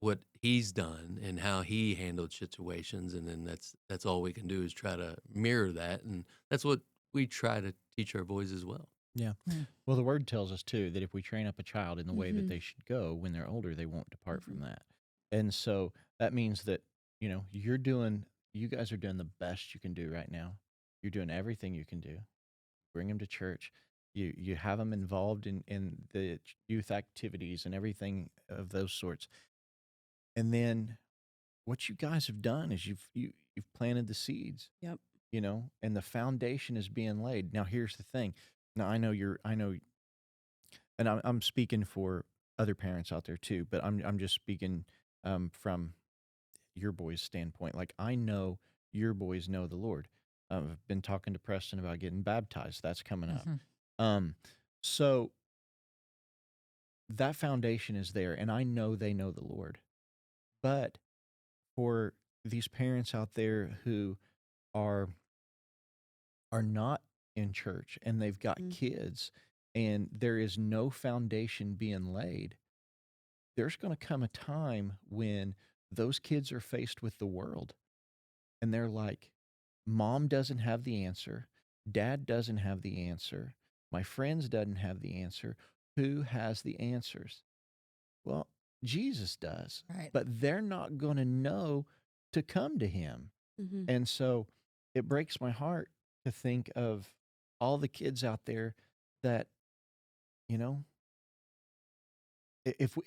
what He's done and how He handled situations, and then that's all we can do is try to mirror that, and that's what we try to teach our boys as well. Yeah. Mm. Well, the word tells us too that if we train up a child in the way that Mhm. they should go, when they're older, they won't depart from Mhm. that. And so that means that, you guys are doing the best you can do right now. You're doing everything you can do. Bring them to church. You have them involved in the youth activities and everything of those sorts. And then what you guys have done is you've planted the seeds, Yep. and the foundation is being laid. Now here's the thing. Now I know, and I'm speaking for other parents out there too, but I'm just speaking from your boys' standpoint. Like, I know your boys know the Lord. I've been talking to Preston about getting baptized. That's coming up. Mhm. Um, so that foundation is there, and I know they know the Lord. But for these parents out there who are not in church and they've got Mm. kids and there is no foundation being laid, there's going to come a time when those kids are faced with the world and they're like, Mom doesn't have the answer, Dad doesn't have the answer, my friends doesn't have the answer. Who has the answers? Well, Jesus does, Right. but they're not going to know to come to Him. Mhm. And so it breaks my heart to think of all the kids out there that, you know, if we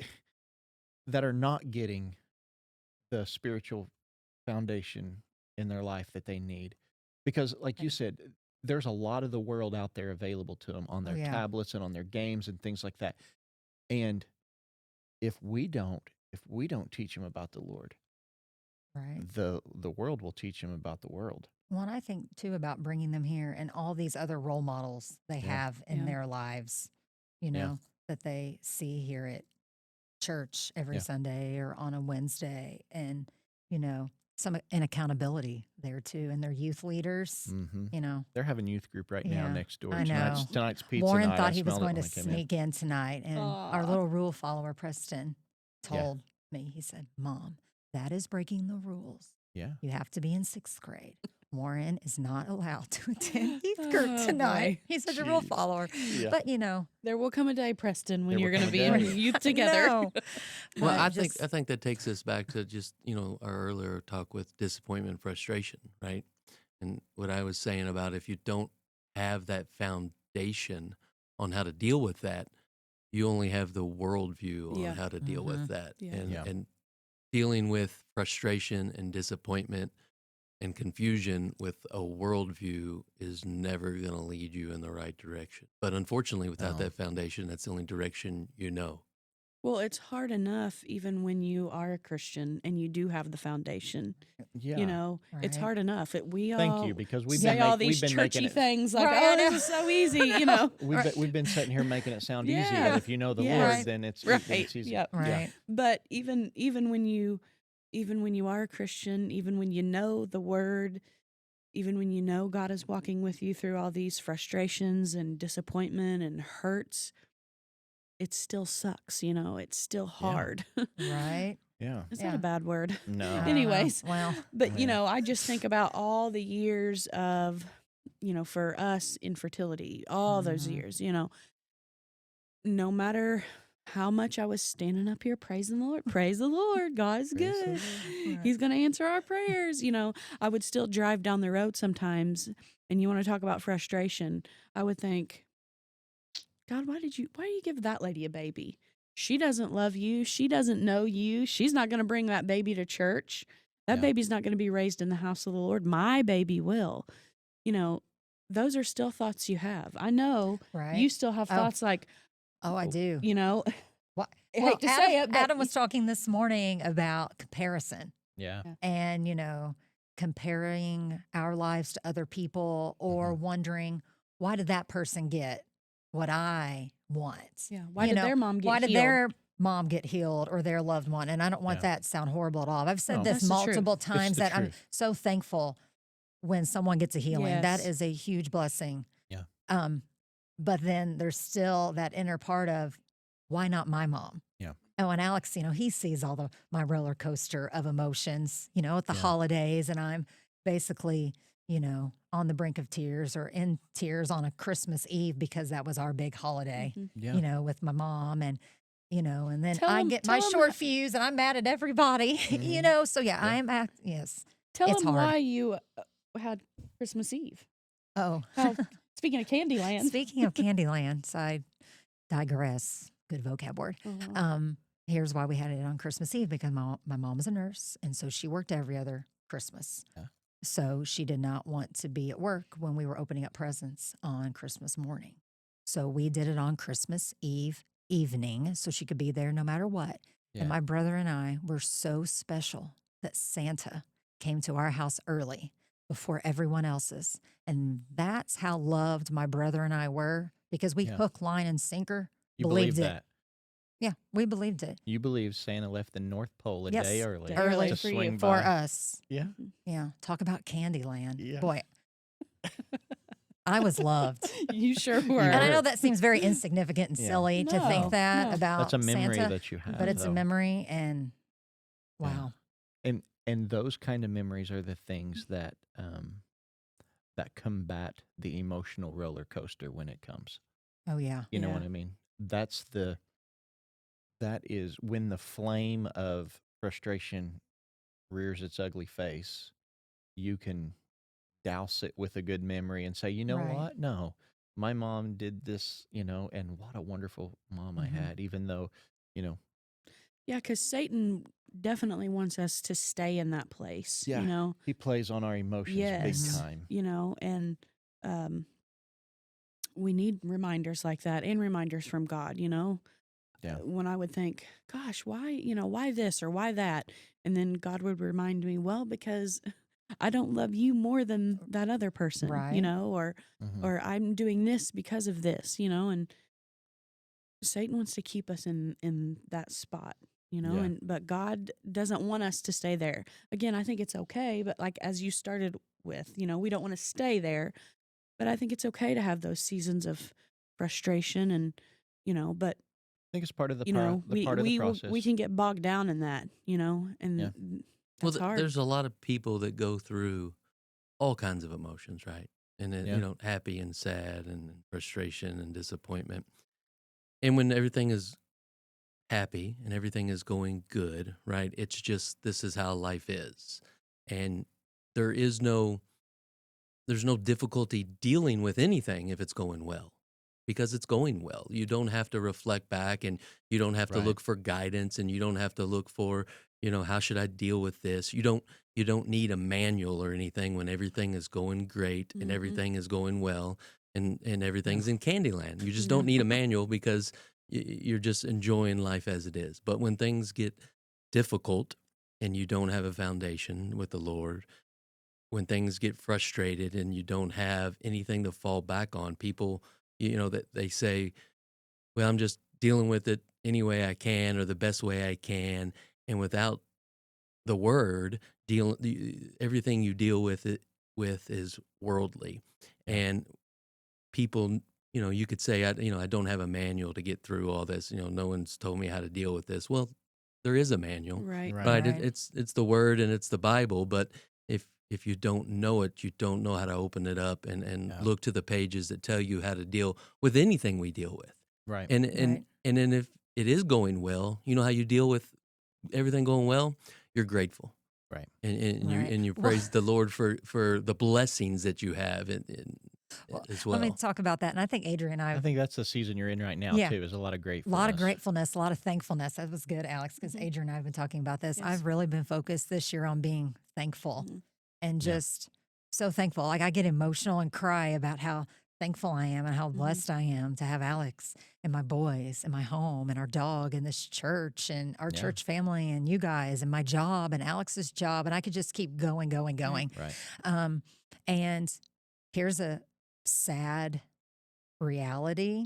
that are not getting the spiritual foundation in their life that they need. Because like you Right. said, there's a lot of the world out there available to them on Oh, their yeah. tablets and on their games and things like that. And if we don't teach them about the Lord, Right. the world will teach them about the world. Well, and I think too about bringing them here and all these other role models they Yeah. have in Yeah. their lives, Yeah. that they see here at church every Yeah. Sunday or on a Wednesday, and some an accountability there too, and their youth leaders. Mm-hmm. They're having youth group right now Yeah, next door. I know. Tonight's pizza Warren night. thought I he was smelled it going to when I came in. sneak in tonight, and our Aw. little rule follower Preston Yeah. told me, he said, "Mom, that is breaking the rules. Yeah. You have to be in 6th grade. Warren is not allowed to attend youth group Oh, tonight." boy. He's such a rule Jeez. follower. Yeah. But There will come a day, Preston, when There you're will going to come a be in day. youth I together. know. Well, But I just- think that takes us back to just our earlier talk with disappointment and frustration, right? And what I was saying about if you don't have that foundation on how to deal with that, you only have the worldview on Yeah. how to deal with that, Yeah. and Yeah. and dealing with frustration and disappointment and confusion with a worldview is never going to lead you in the right direction. But unfortunately, without No. that foundation, that's the only direction you know. Well, it's hard enough even when you are a Christian and you do have the foundation. Yeah. It's Right. hard enough. We Thank all you, because we've say been all we've these been making churchy it. things like, Right, I "Oh, this know. is so easy," I know. We've been sitting here making it sound easy. Yeah. That if you know the Yes. Lord, Right. then it's Right. easy. Yep. Yeah. Right. But even when you are a Christian, even when you know the word, even when you know God is walking with you through all these frustrations and disappointment and hurts, it still sucks, it's still hard. Right. Yeah. Is that Yeah. a bad word? No. I don't know. Anyways, Well, but Yeah. I just think about all the years of, for us, infertility, all those Mhm. years, no matter how much I was standing up here praising the Lord. Praise the Lord. God is Praise the good. Lord. Right. He's going to answer our prayers. I would still drive down the road sometimes, and you want to talk about frustration. I would think, God, why do you give that lady a baby? She doesn't love you. She doesn't know you. She's not going to bring that baby to church. That Yeah. baby's not going to be raised in the house of the Lord. My baby will. Those are still thoughts you have. I know Right. you still have Oh. thoughts like, Oh, I do. What? I Well, hate to Adam, say it, but Adam was talking this morning about comparison Yeah. and, comparing our lives to other people or wondering, why did that person get what I want? yeah, why You did know, their mom get Why did healed? their mom get healed or their loved one? And I don't want Yeah. that to sound horrible at all. I've said No. this That's the truth. multiple times the that I'm truth. so thankful when someone gets a healing. That Yes. is a huge blessing. Yeah. But then there's still that inner part of, why not my mom? Yeah. Oh, and Alex, he sees all my roller coaster of emotions, at the Yeah. holidays, and I'm basically, on the brink of tears or in tears on a Christmas Eve because that was our big holiday, Mhm. Yeah. with my mom, and and then Tell I 'em- get my tell 'em short that- fuse and I'm mad at everybody, Mhm. So yeah, Yeah. yes, Tell it's them hard. why you had Christmas Eve. Oh, How, speaking of Candyland. speaking of Candyland, so I digress. Good vocab word. Uh-huh. Here's why we had it on Christmas Eve, because my mom is a nurse, and so she worked every other Christmas. Yeah. So she did not want to be at work when we were opening up presents on Christmas morning. So we did it on Christmas Eve evening, so she could be there no matter what. Yeah. And my brother and I were so special that Santa came to our house early before everyone else's. And that's how loved my brother and I were, because we Yeah. hook, line, and sinker You believe believed it. that? Yeah, we believed it. You believe Santa left the North Pole a Yes, day early, Day early to for you. swing for by? us. Yeah. Yeah, talk about Candyland. Yeah. Boy, I was loved. You sure were. And I were. know that seems very insignificant and Yeah. silly to No, think that no. about That's a memory Santa, that you have. but it's though. a memory, and Yeah. wow. And those kind of memories are the things that that combat the emotional roller coaster when it comes. Oh yeah. You know Yeah. what I mean? That is when the flame of frustration rears its ugly face, you can douse it with a good memory and say, you know Right. what? No, my mom did this, and what a wonderful mom I Mhm. had, even though, Yeah, because Satan definitely wants us to stay in that place. Yeah. he plays on our emotions big Yes. time. And we need reminders like that and reminders from God, Yeah. When I would think, gosh, why this or why that? And then God would remind me, well, because I don't love you more than that other person, Right. or Mhm. I'm doing this because of this, and Satan wants to keep us in that spot, Yeah. but God doesn't want us to stay there. Again, I think it's okay, but like as you started with, we don't want to stay there, but I think it's okay to have those seasons of frustration and, but I think it's part of the we process. can get bogged down in that, and Yeah. Well, that's hard. there's a lot of people that go through all kinds of emotions, right? And then, Yeah. happy and sad and frustration and disappointment. And when everything is happy and everything is going good, right? It's just, this is how life is. And there is there's no difficulty dealing with anything if it's going well, because it's going well. You don't have to reflect back, and you don't have to Right. look for guidance, and you don't have to look for, how should I deal with this? You don't need a manual or anything when everything is going great and Mhm. everything is going well and everything's in Candyland. You just don't need a manual because you're just enjoying life as it is. But when things get difficult and you don't have a foundation with the Lord, when things get frustrated and you don't have anything to fall back on, people, that they say, well, I'm just dealing with it any way I can or the best way I can. And without the word, everything you deal with is worldly. Yeah. And people, you could say, I don't have a manual to get through all this. No one's told me how to deal with this. Well, there is a manual. Right. Right. Right. Right. It's the word and it's the Bible, but if you don't know it, you don't know how to open it up and Yeah. look to the pages that tell you how to deal with anything we deal with. Right. And Right. and then it is going well, you know how you deal with everything going well? You're grateful. Right. And Right. you Well- praise the Lord for the blessings that you have Well, as well. Let me talk about that. And I think Adrienne and I think that's the season you're in right now Yeah. too. Is a lot of a gratefulness. lot of gratefulness, a lot of thankfulness. That was good, Alex, because Mhm. Adrienne and I have been talking about this. Yes. I've really been focused this year on being thankful Mhm. and Yeah. just so thankful. Like I get emotional and cry about how thankful I am and how blessed I am to have Alex and my boys and my home and our dog and this church and our Yeah. church family and you guys and my job and Alex's job. And I could just keep going. Right. And here's a sad reality.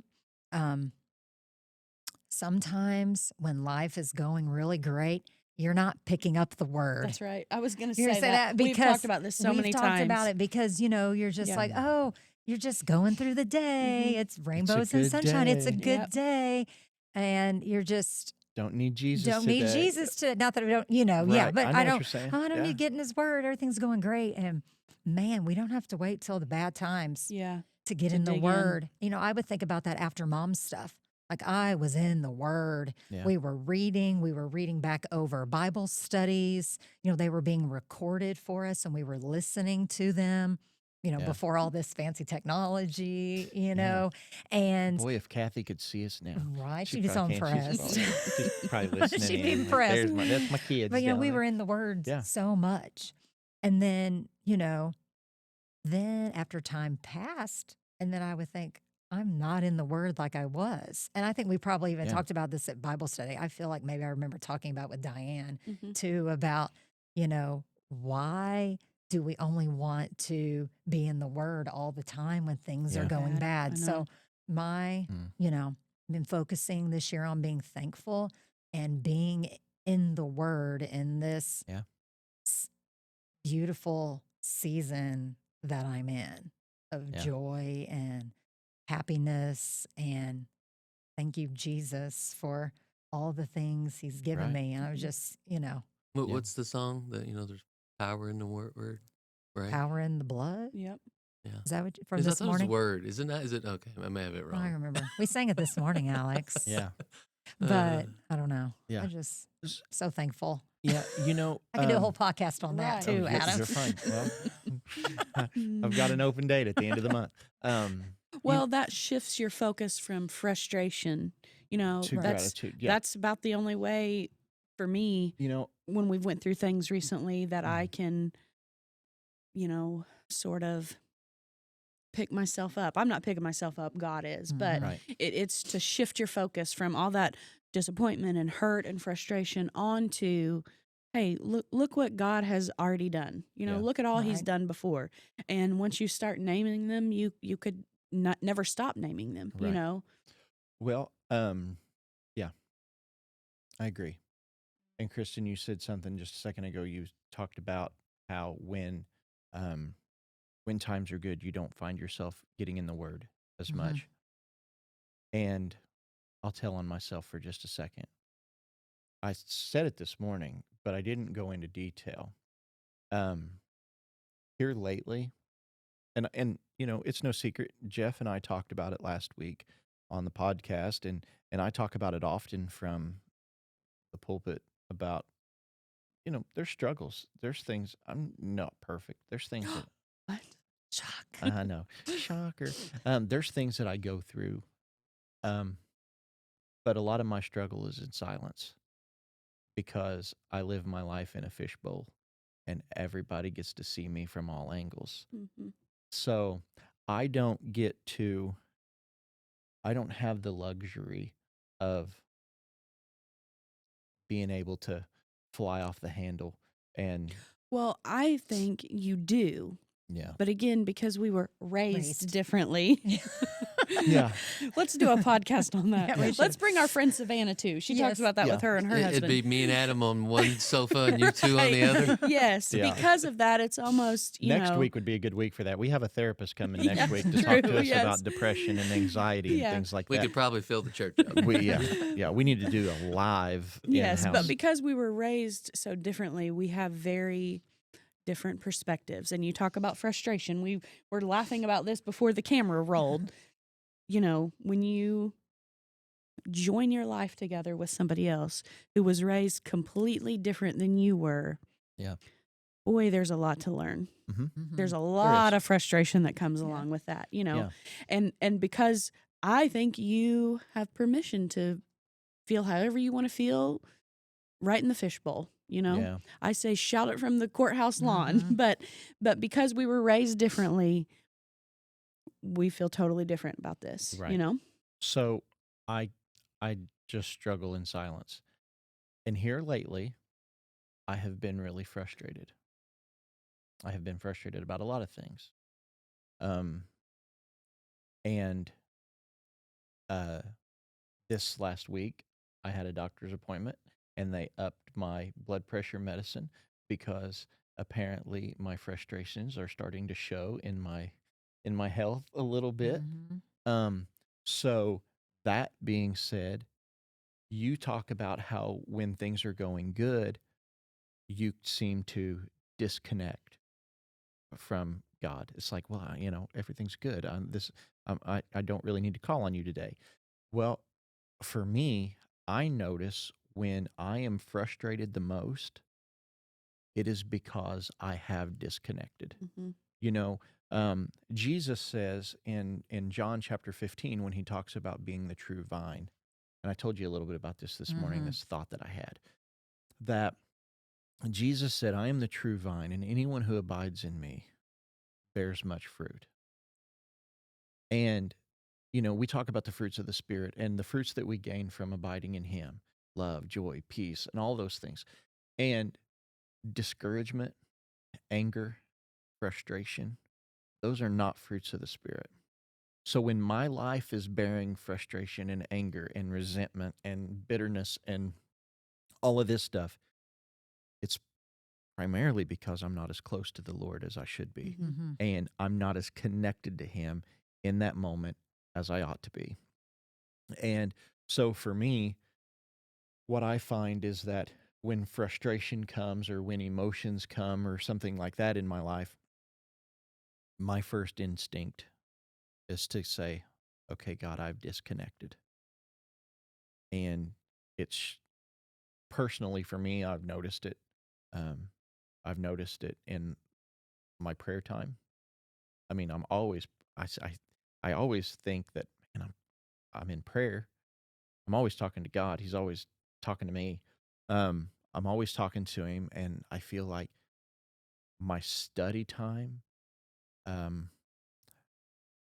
Sometimes when life is going really great, you're not picking up the word. That's right. I was going to You're say gonna that. We've talked about this so we've many talked times. about it because you're just Yeah. like, oh, you're just going through the day. It's rainbows and good sunshine. It's a day. good Yep. day, and you're just Don't need Jesus. don't need today. Jesus to. Not that I don't, yeah, Right. but I know I what don't. you're saying. I don't Yeah. need getting His word. Everything's going great, and man, we don't have to wait till the bad times Yeah. to get To in the dig in. word. I would think about that after mom stuff. Like I was in the word. Yeah. We were reading back over Bible studies. They were being recorded for us and we were listening to them, Yeah. before all this fancy technology, Yeah. and Boy, if Kathy could see us now. right, She she'd be so probably can't. impressed. She's probably listening. She'd be in, like, impressed. That's my kids. But down we there. were in the word Yeah. so much. And then, then after time passed, and then I would think, I'm not in the word like I was. And I think we probably even Yeah. talked about this at Bible study. I feel like maybe I remember talking about with Diane Mhm. too about, why do we only want to be in the word all the time when things are Yeah. going Bad. bad? I So know. my, Mm. been focusing this year on being thankful and being in the word in this Yeah. beautiful season that I'm in of Yeah. joy and happiness. And thank you, Jesus, for all the things He's given Right. me. And I was just, Yeah. What's the song that there's power in the word, right? power in the blood. Yep. Yeah. Is that what from Because I this thought it was morning? word. Isn't that? Is it okay? I may have it I wrong. remember we sang it this morning, Alex. Yeah. But I don't know. Yeah. I just so thankful. Yeah. I could do a whole podcast on that Right. too, you're, Adam. You're fine. Well, I've got an open date at the end of the month. Well, that shifts your focus from frustration. To That's gratitude. Yeah. that's about the only way for me when we've went through things recently that I can, sort of pick myself up. I'm not picking myself up, God is, but Right. it's to shift your focus from all that disappointment and hurt and frustration onto, hey, look what God has already done. Yeah. Look at all He's Right. done before. And once you start naming them, you could never stop naming them. Right. Well, yeah, I agree. And Kristen, you said something just a second ago. You talked about how when times are good, you don't find yourself getting in the word as Mhm. much. And I'll tell on myself for just a second. I said it this morning, but I didn't go into detail. Here lately, and it's no secret. Jeff and I talked about it last week on the podcast, and I talk about it often from the pulpit about there's struggles, there's things. I'm not perfect. There's things that What? Shock. I know, shocker. There's things that I go through, but a lot of my struggle is in silence because I live my life in a fishbowl, and everybody gets to see me from all angles. Mm-hmm. So I don't have the luxury of being able to fly off the handle and Well, I think you do. yeah. But again, because we were raised Raised. differently. Yeah. Let's do a podcast on that. Yeah, we Let's should. bring our friend Savannah too. She Yes. talks about that Yeah. with her and her It'd husband. be me and Adam on one sofa and you two on the other. Yes, Yeah. because of that, it's almost, Next week would be a good week for that. We have a therapist coming next Yeah, week to talk to true, us yes. about depression and anxiety Yeah. and things like We that. could probably fill the church up. We need to do a live Yes, in-house. but because we were raised so differently, we have very different perspectives. And you talk about frustration. We were laughing about this before the camera rolled. When you join your life together with somebody else who was raised completely different than you were, Yeah. boy, there's a lot to learn. Mm-hmm. There's a There lot is. of frustration that comes Yeah. along with that, Yeah. and because I think you have permission to feel however you want to feel right in the fishbowl. Yeah. I say shout it from the courthouse lawn, Mhm. but because we were raised differently, we feel totally different about this. Right. So I I just struggle in silence. And here lately, I have been really frustrated. I have been frustrated about a lot of things. Um and uh this last week I had a doctor's appointment and they upped my blood pressure medicine because apparently my frustrations are starting to show in my health a little bit. Mhm. Um so that being said, you talk about how when things are going good, you seem to disconnect from God. It's like, well, everything's good. I don't really need to call on you today. Well, for me, I notice when I am frustrated the most, it is because I have disconnected. Mm-hmm. You know, Jesus says in John chapter 15 when he talks about being the true vine, and I told you a little bit about this morning, Mhm. this thought that I had, that Jesus said, I am the true vine, and anyone who abides in me bears much fruit. And, we talk about the fruits of the Spirit and the fruits that we gain from abiding in Him: love, joy, peace, and all those things. And discouragement, anger, frustration, those are not fruits of the Spirit. So when my life is bearing frustration and anger and resentment and bitterness and all of this stuff, it's primarily because I'm not as close to the Lord as I should be. Mm-hmm. Mhm. And I'm not as connected to Him in that moment as I ought to be. And so for me, what I find is that when frustration comes or when emotions come or something like that in my life, my first instinct is to say, okay, God, I've disconnected. And it's personally for me, I've noticed it. Um, I've noticed it in my prayer time. I mean, I'm always, I, s- I always think that, man, I'm in prayer. I'm always talking to God. He's always talking to me. I'm always talking to him, and I feel like my study time, um,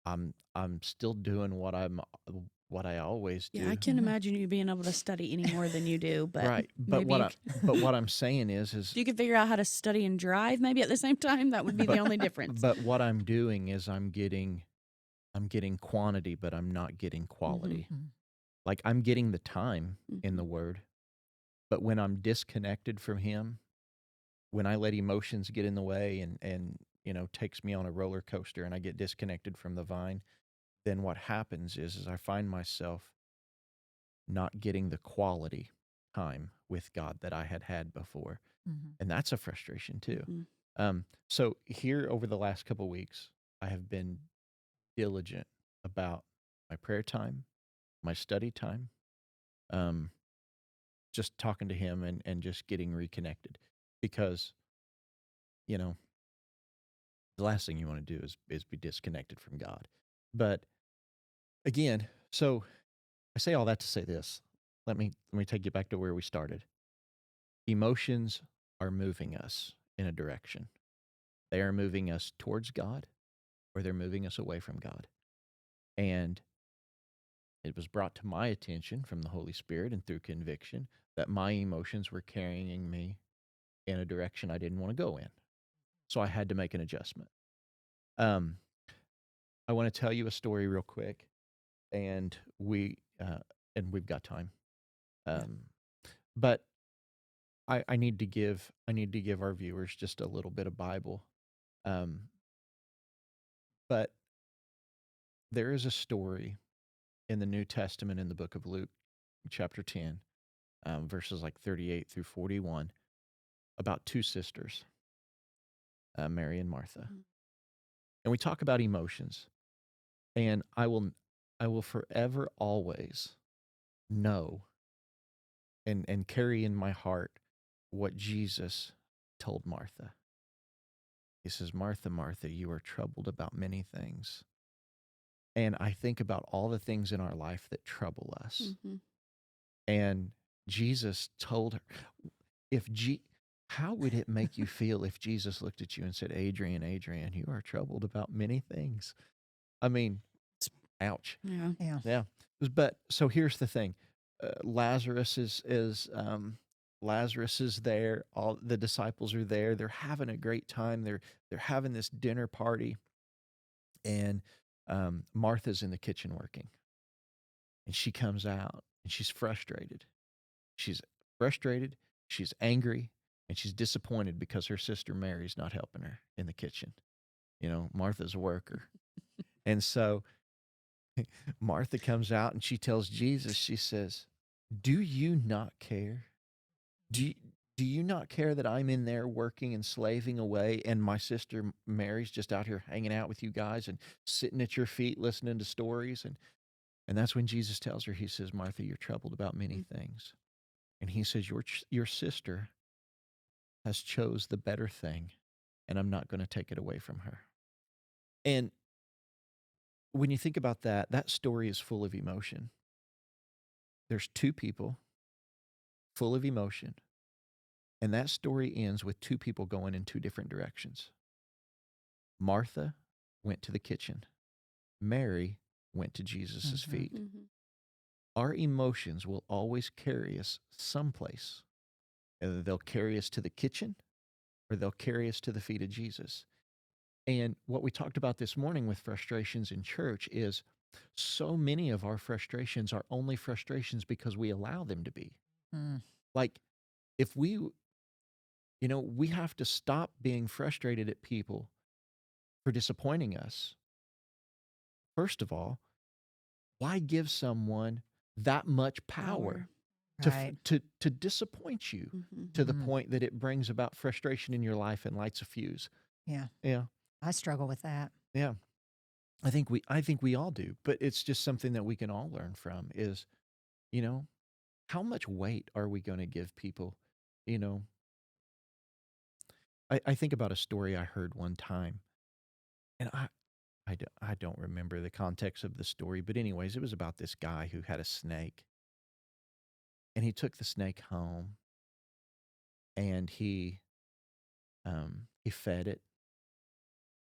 I'm still doing what I always Yeah, I do. can't Mhm. imagine you being able to study any more than you do, but Right. But maybe what what I'm saying is if you could figure out how to study and drive maybe at the same time, that would be the but only difference. but what I'm doing is I'm getting quantity, but I'm not getting Mm-hmm. quality. Mhm. Like I'm getting the time in Mm-hmm. the word, but when I'm disconnected from him, when I let emotions get in the way and takes me on a roller coaster and I get disconnected from the vine, then what happens is I find myself not getting the quality time with God that I had before. Mhm. And that's a frustration too. Mm-hmm. So here over the last couple weeks, I have been diligent about my prayer time, my study time, um, just talking to him and just getting reconnected. Because, you know, the last thing you want to do is be disconnected from God. But again, so I say all that to say this. Let me take you back to where we started. Emotions are moving us in a direction. They are moving us towards God or they're moving us away from God. And it was brought to my attention from the Holy Spirit and through conviction that my emotions were carrying me in a direction I didn't want to go in. So I had to make an adjustment. Um, I want to tell you a story real quick, and we've got time. Yeah. Um, but I need to give our viewers just a little bit of Bible. Um, but there is a story in the New Testament in the book of Luke, chapter 10, verses like 38 through 41, about two sisters, Mary and Martha. Mm-hmm. And we talk about emotions. And I will forever always know and carry in my heart what Jesus told Martha. He says, Martha, Martha, you are troubled about many things. And I think about all the things in our life that trouble us. Hmm. And Jesus told her, if how would it make you feel if Jesus looked at you and said, Adrienne, Adrienne, you are troubled about many things? I mean, ouch. Yeah. Yeah. Yeah. But so here's the thing. Lazarus Lazarus is there. All the disciples are there. They're having a great time. They're having this dinner party, and Martha's in the kitchen working, and she comes out and she's frustrated. She's frustrated. She's angry, and she's disappointed because her sister Mary's not helping her in the kitchen. Martha's a worker, and so Martha comes out and she tells Jesus. She says, "Do you not care? Do you, do you not care that I'm in there working and slaving away, and my sister Mary's just out here hanging out with you guys and sitting at your feet listening to stories?" And that's when Jesus tells her, he says, "Martha, you're troubled about many things." And he says, your sister has chose the better thing, and I'm not going to take it away from her. And when you think about that, that story is full of emotion. There's two people full of emotion, and that story ends with two people going in two different directions. Martha went to the kitchen. Mary went to Jesus' Mm-hmm. feet. Hmm. Our emotions will always carry us someplace. Either they'll carry us to the kitchen or they'll carry us to the feet of Jesus. And what we talked about this morning with frustrations in church is so many of our frustrations are only frustrations because we allow them to be. Mm. Like, if we have to stop being frustrated at people for disappointing us. First of all, why give someone that much power Right. to disappoint you Hmm. to the Mhm. point that it brings about frustration in your life and lights a fuse? Yeah. Yeah, I struggle with that. yeah. I think we all do, but it's just something that we can all learn from is, you know, how much weight are we going to give people? You know, I think about a story I heard one time, and I don't remember the context of the story, but anyways, it was about this guy who had a snake, and he took the snake home, and he fed it,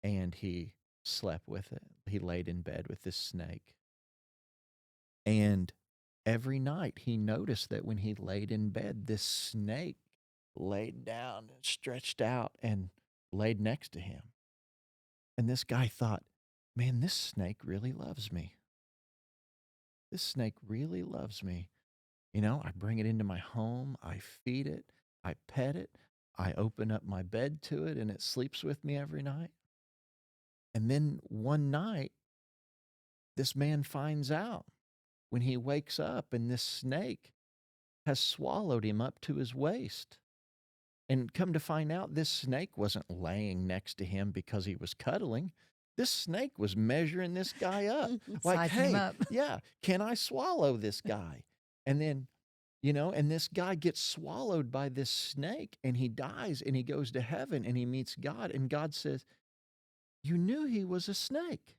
and he slept with it. He laid in bed with this snake, and every night he noticed that when he laid in bed, this snake laid down, stretched out, and laid next to him. And this guy thought, man, this snake really loves me. This snake really loves me. I bring it into my home, I feed it, I pet it, I open up my bed to it, and it sleeps with me every night. And then one night, this man finds out when he wakes up, and this snake has swallowed him up to his waist. And come to find out, this snake wasn't laying next to him because he was cuddling. This snake was measuring this guy up. Like, Sizing him hey, up. yeah, can I swallow this guy? And then, and this guy gets swallowed by this snake and he dies and he goes to heaven and he meets God. And God says, you knew he was a snake.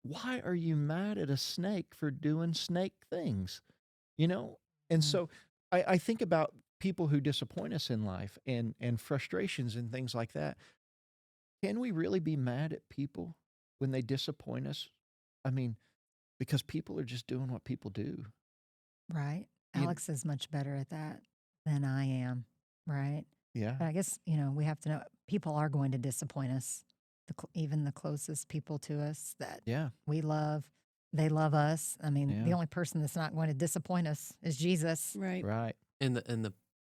Why are you mad at a snake for doing snake things? You know? And Mm. so I think about people who disappoint us in life and frustrations and things like that. Can we really be mad at people when they disappoint us? I mean, because people are just doing what people do. Right. You, Alex is much better at that than I am. Right. yeah, But I guess, we have to know people are going to disappoint us. Even the closest people to us that yeah, we love, they love us. I mean, yeah, the only person that's not going to disappoint us is Jesus. Right. right. And the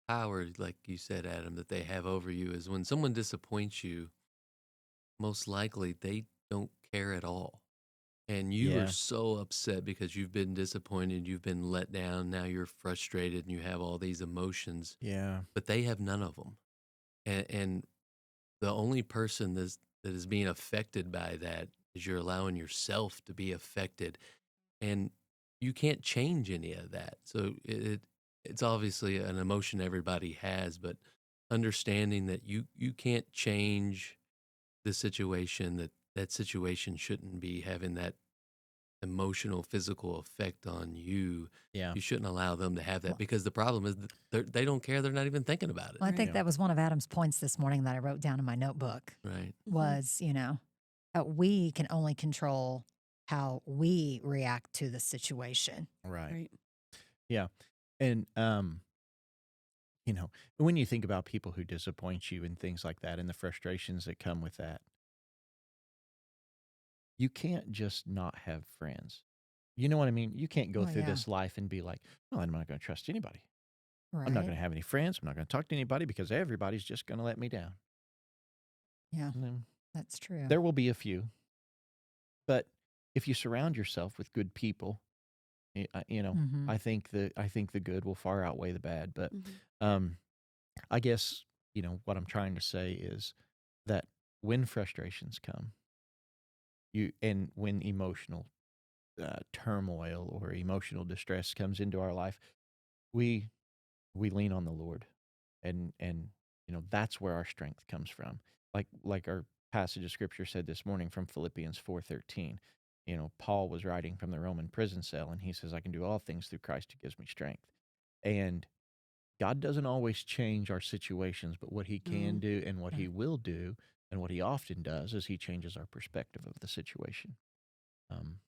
power, like you said, Adam, that they have over you is when someone disappoints you, most likely they don't care at all. And you are Yeah, so upset because you've been disappointed, you've been let down, now you're frustrated and you have all these emotions, yeah, but they have none of them. And the only person that is being affected by that is you're allowing yourself to be affected. And you can't change any of that. So it's obviously an emotion everybody has, but understanding that you can't change the situation, that situation shouldn't be having that emotional, physical effect on you. Yeah. You shouldn't allow them to have that, Well- because the problem is that they don't care. They're not even thinking about it. Well, I think Yeah. that was one of Adam's points this morning that I wrote down in my notebook Right. was, we can only control how we react to the situation. Right. Right. Yeah. And when you think about people who disappoint you and things like that and the frustrations that come with that, you can't just not have friends. You know what I mean? You can't go Oh, through yeah. this life and be like, "Oh, I'm not going to trust anybody. Right. I'm not going to have any friends. I'm not going to talk to anybody because everybody's just going to let me down." Yeah, And then that's true. there will be a few, but if you surround yourself with good people, Mhm. I think the good will far outweigh the bad. But Mhm. um, I guess what I'm trying to say is that when frustrations come, and when emotional turmoil or emotional distress comes into our life, we lean on the Lord, and that's where our strength comes from. Like our passage of scripture said this morning from Philippians 4:13. Paul was writing from the Roman prison cell, and he says, "I can do all things through Christ who gives me strength." And God doesn't always change our situations, but what He can No. do and what He Right. will do, and what He often does, is He changes our perspective of the situation. Um,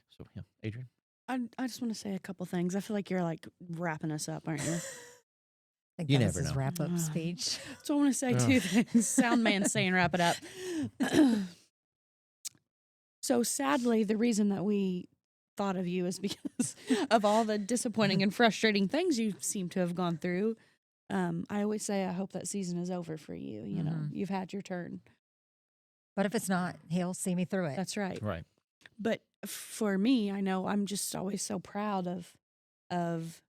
so yeah, Adrian. I just want to say a couple things. I feel like you're like wrapping us up, aren't you? I think You that was never his know. wrap-up speech. So I want to say two things. Sound man saying wrap it up. So sadly, the reason that we thought of you is because of all the disappointing and frustrating things you seem to have gone through. I always say I hope that season is over for you. Mhm. You've had your turn. But if it's not, he'll see me through it. That's right. Right. But for me, I know I'm just always so proud of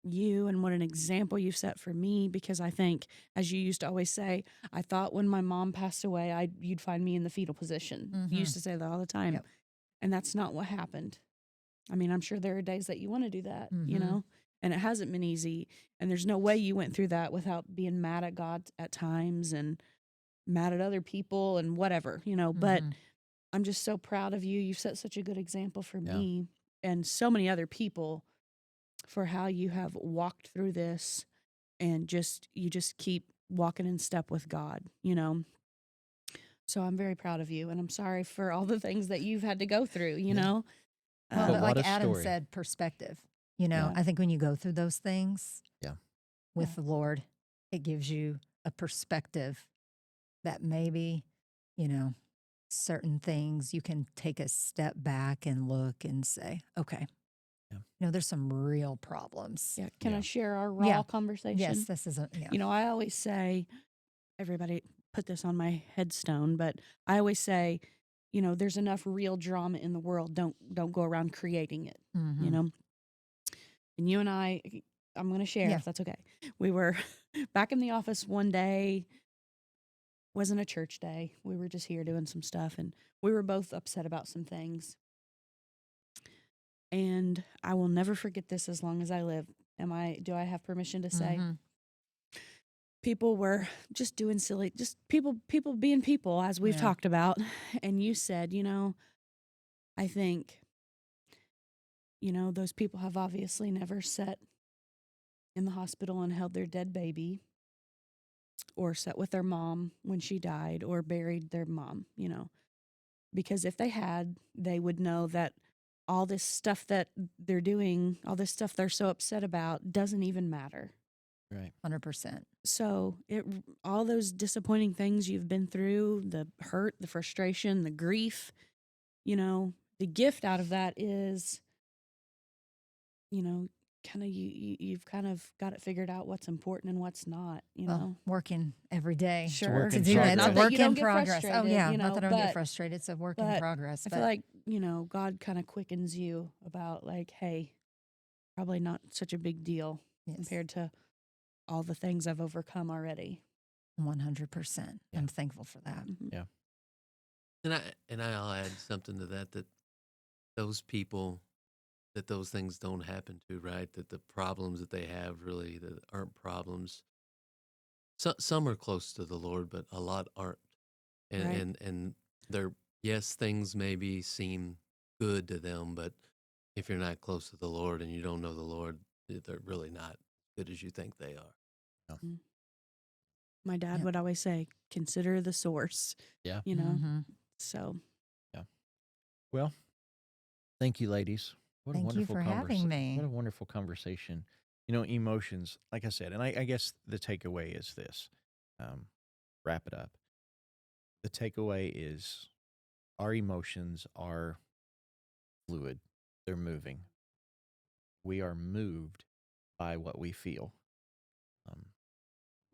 you and what an example you've set for me, because I think, as you used to always say, I thought when my mom passed away, you'd find me in the fetal position. You used Mhm. to say that all the time. Yep. And that's not what happened. I mean, I'm sure there are days that you want to do that, Mhm. and it hasn't been easy. And there's no way you went through that without being mad at God at times and mad at other people and whatever. But Mhm. I'm just so proud of you. You've set such a good example for Yeah. me and so many other people for how you have walked through this, and you just keep walking in step with God. So I'm very proud of you, and I'm sorry for all the things that you've had to go through, Yeah. Well, But but what like a Adam story. said, perspective. Yeah. I think when you go through those things Yeah. with Yeah. the Lord, it gives you a perspective that maybe, certain things you can take a step back and look and say, okay, Yeah. there's some real problems. Yeah. Can I Yeah. share our raw Yeah. conversation? Yes, this is I always say, everybody put this on my headstone, but I always say, there's enough real drama in the world. Don't go around creating it. Mhm. And you and I'm going to share Yeah. if that's okay. We were back in the office one day. Wasn't a church day. We were just here doing some stuff, and we were both upset about some things. And I will never forget this as long as I live. Do I have permission to say? Mhm. People were just doing silly, just people being people, as we've Yeah. talked about. And you said, I think, those people have obviously never sat in the hospital and held their dead baby, or sat with their mom when she died, or buried their mom, because if they had, they would know that all this stuff that they're doing, all this stuff they're so upset about, doesn't even matter. Right. 100%. So all those disappointing things you've been through, the hurt, the frustration, the grief, the gift out of that is, kind of you've kind of got it figured out what's important and what's not, Well, working every day It's a Sure. work to in do it. It's progress. a Not that work you don't in get progress. Oh, frustrated, yeah. Not that I don't get but- frustrated. It's a work in but progress. I But feel like, God kind of quickens you about, like, hey, probably not such a big deal yes, compared to all the things I've overcome already. 100%. Yeah. I'm thankful for that. Mhm. And I'll add something to that those people that those things don't happen to, right? That the problems that they have really that aren't problems. Some are close to the Lord, but a lot aren't. And Right. and they're, yes, things maybe seem good to them, but if you're not close to the Lord and you don't know the Lord, they're really not good as you think they are. Yeah. Mm. My dad Yep. would always say, "Consider the source." Yeah. You know. Mm-hmm. So Yeah. Well, thank you, ladies. What a Thank you wonderful for having me. What a wonderful conversation. You know, emotions, like I said, and I guess the takeaway is this. Um, wrap it up. The takeaway is our emotions are fluid. They're moving. We are moved by what we feel. Um,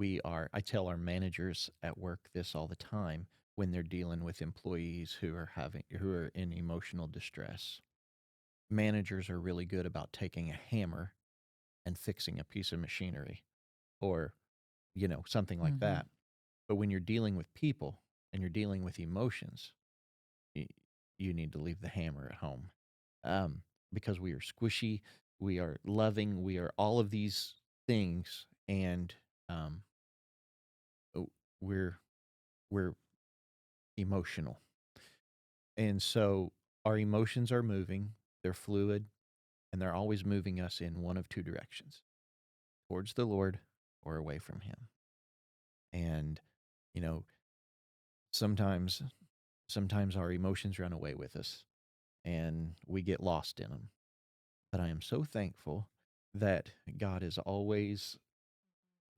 I tell our managers at work this all the time when they're dealing with employees who are in emotional distress. Managers are really good about taking a hammer and fixing a piece of machinery or, something like Mm-hmm. that. But when you're dealing with people and you're dealing with emotions, you, you need to leave the hammer at home, um, because we are squishy, we are loving, we are all of these things, and um, oh, we're we're emotional, and so our emotions are moving, they're fluid, and they're always moving us in one of two directions: towards the Lord or away from Him. And you know, sometimes sometimes our emotions run away with us, and we get lost in them. But I am so thankful that God is always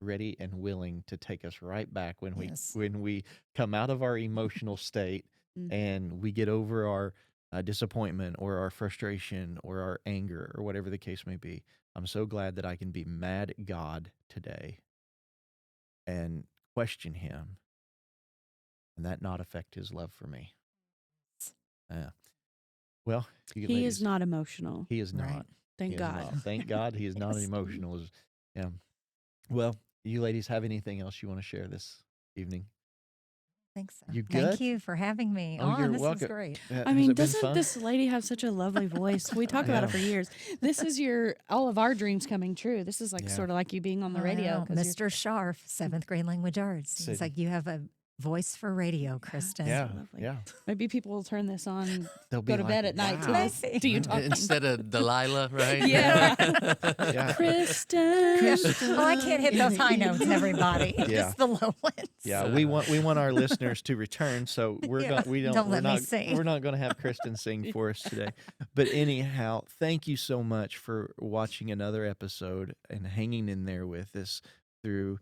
ready and willing to take us right back Yes. when we come out of our emotional state mm, and we get over our disappointment or our frustration or our anger or whatever the case may be. I'm so glad that I can be mad at God today and question Him and that not affect His love for me. Uh, well, you he is ladies, not emotional. He is Right. not. He Thank is God. not. Thank God He is not Yes. emotional. Yeah. Well, you ladies have anything else you want to share this evening? Think so. You Thank good? you for having me Oh, on. you're This was welcome. great. I Has mean, it been doesn't fun? this lady have such a lovely voice? We talk about Yeah. it for years. This is all of our dreams coming true. This is like Yeah. sort of like you being on the I radio know. because you're Mr. Scharf, seventh grade language arts. He's Said- like, you have a voice for radio, Kristen. Yeah. so lovely. Yeah. Maybe people will turn this on, They'll go be to like, bed at night to "Wow." this, to you Yeah. talking. Instead of Delilah, right? Yeah. Yeah. Kristen. Yeah. Oh, I can't hit those high notes, everybody. Yeah. Just the low ones. Yeah, we want our listeners to return, so Yeah. Don't we're let me not sing. we're not going to have Kristen sing for us today. But anyhow, thank you so much for watching another episode and hanging in there with us through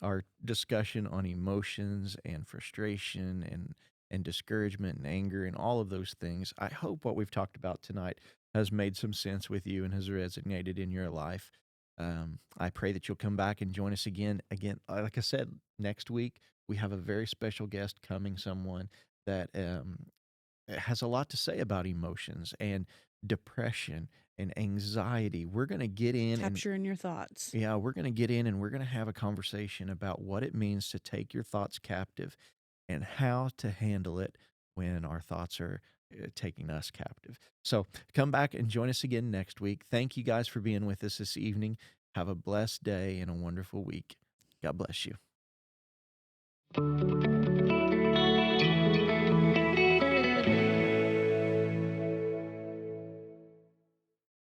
our discussion on emotions and frustration and discouragement and anger and all of those things. I hope what we've talked about tonight has made some sense with you and has resonated in your life. I pray that you'll come back and join us again. Again, like I said, next week we have a very special guest coming, someone that has a lot to say about emotions and depression and anxiety. We're going to get in and Capturing your thoughts. yeah, we're going to get in and we're going to have a conversation about what it means to take your thoughts captive and how to handle it when our thoughts are taking us captive. So come back and join us again next week. Thank you guys for being with us this evening. Have a blessed day and a wonderful week. God bless you.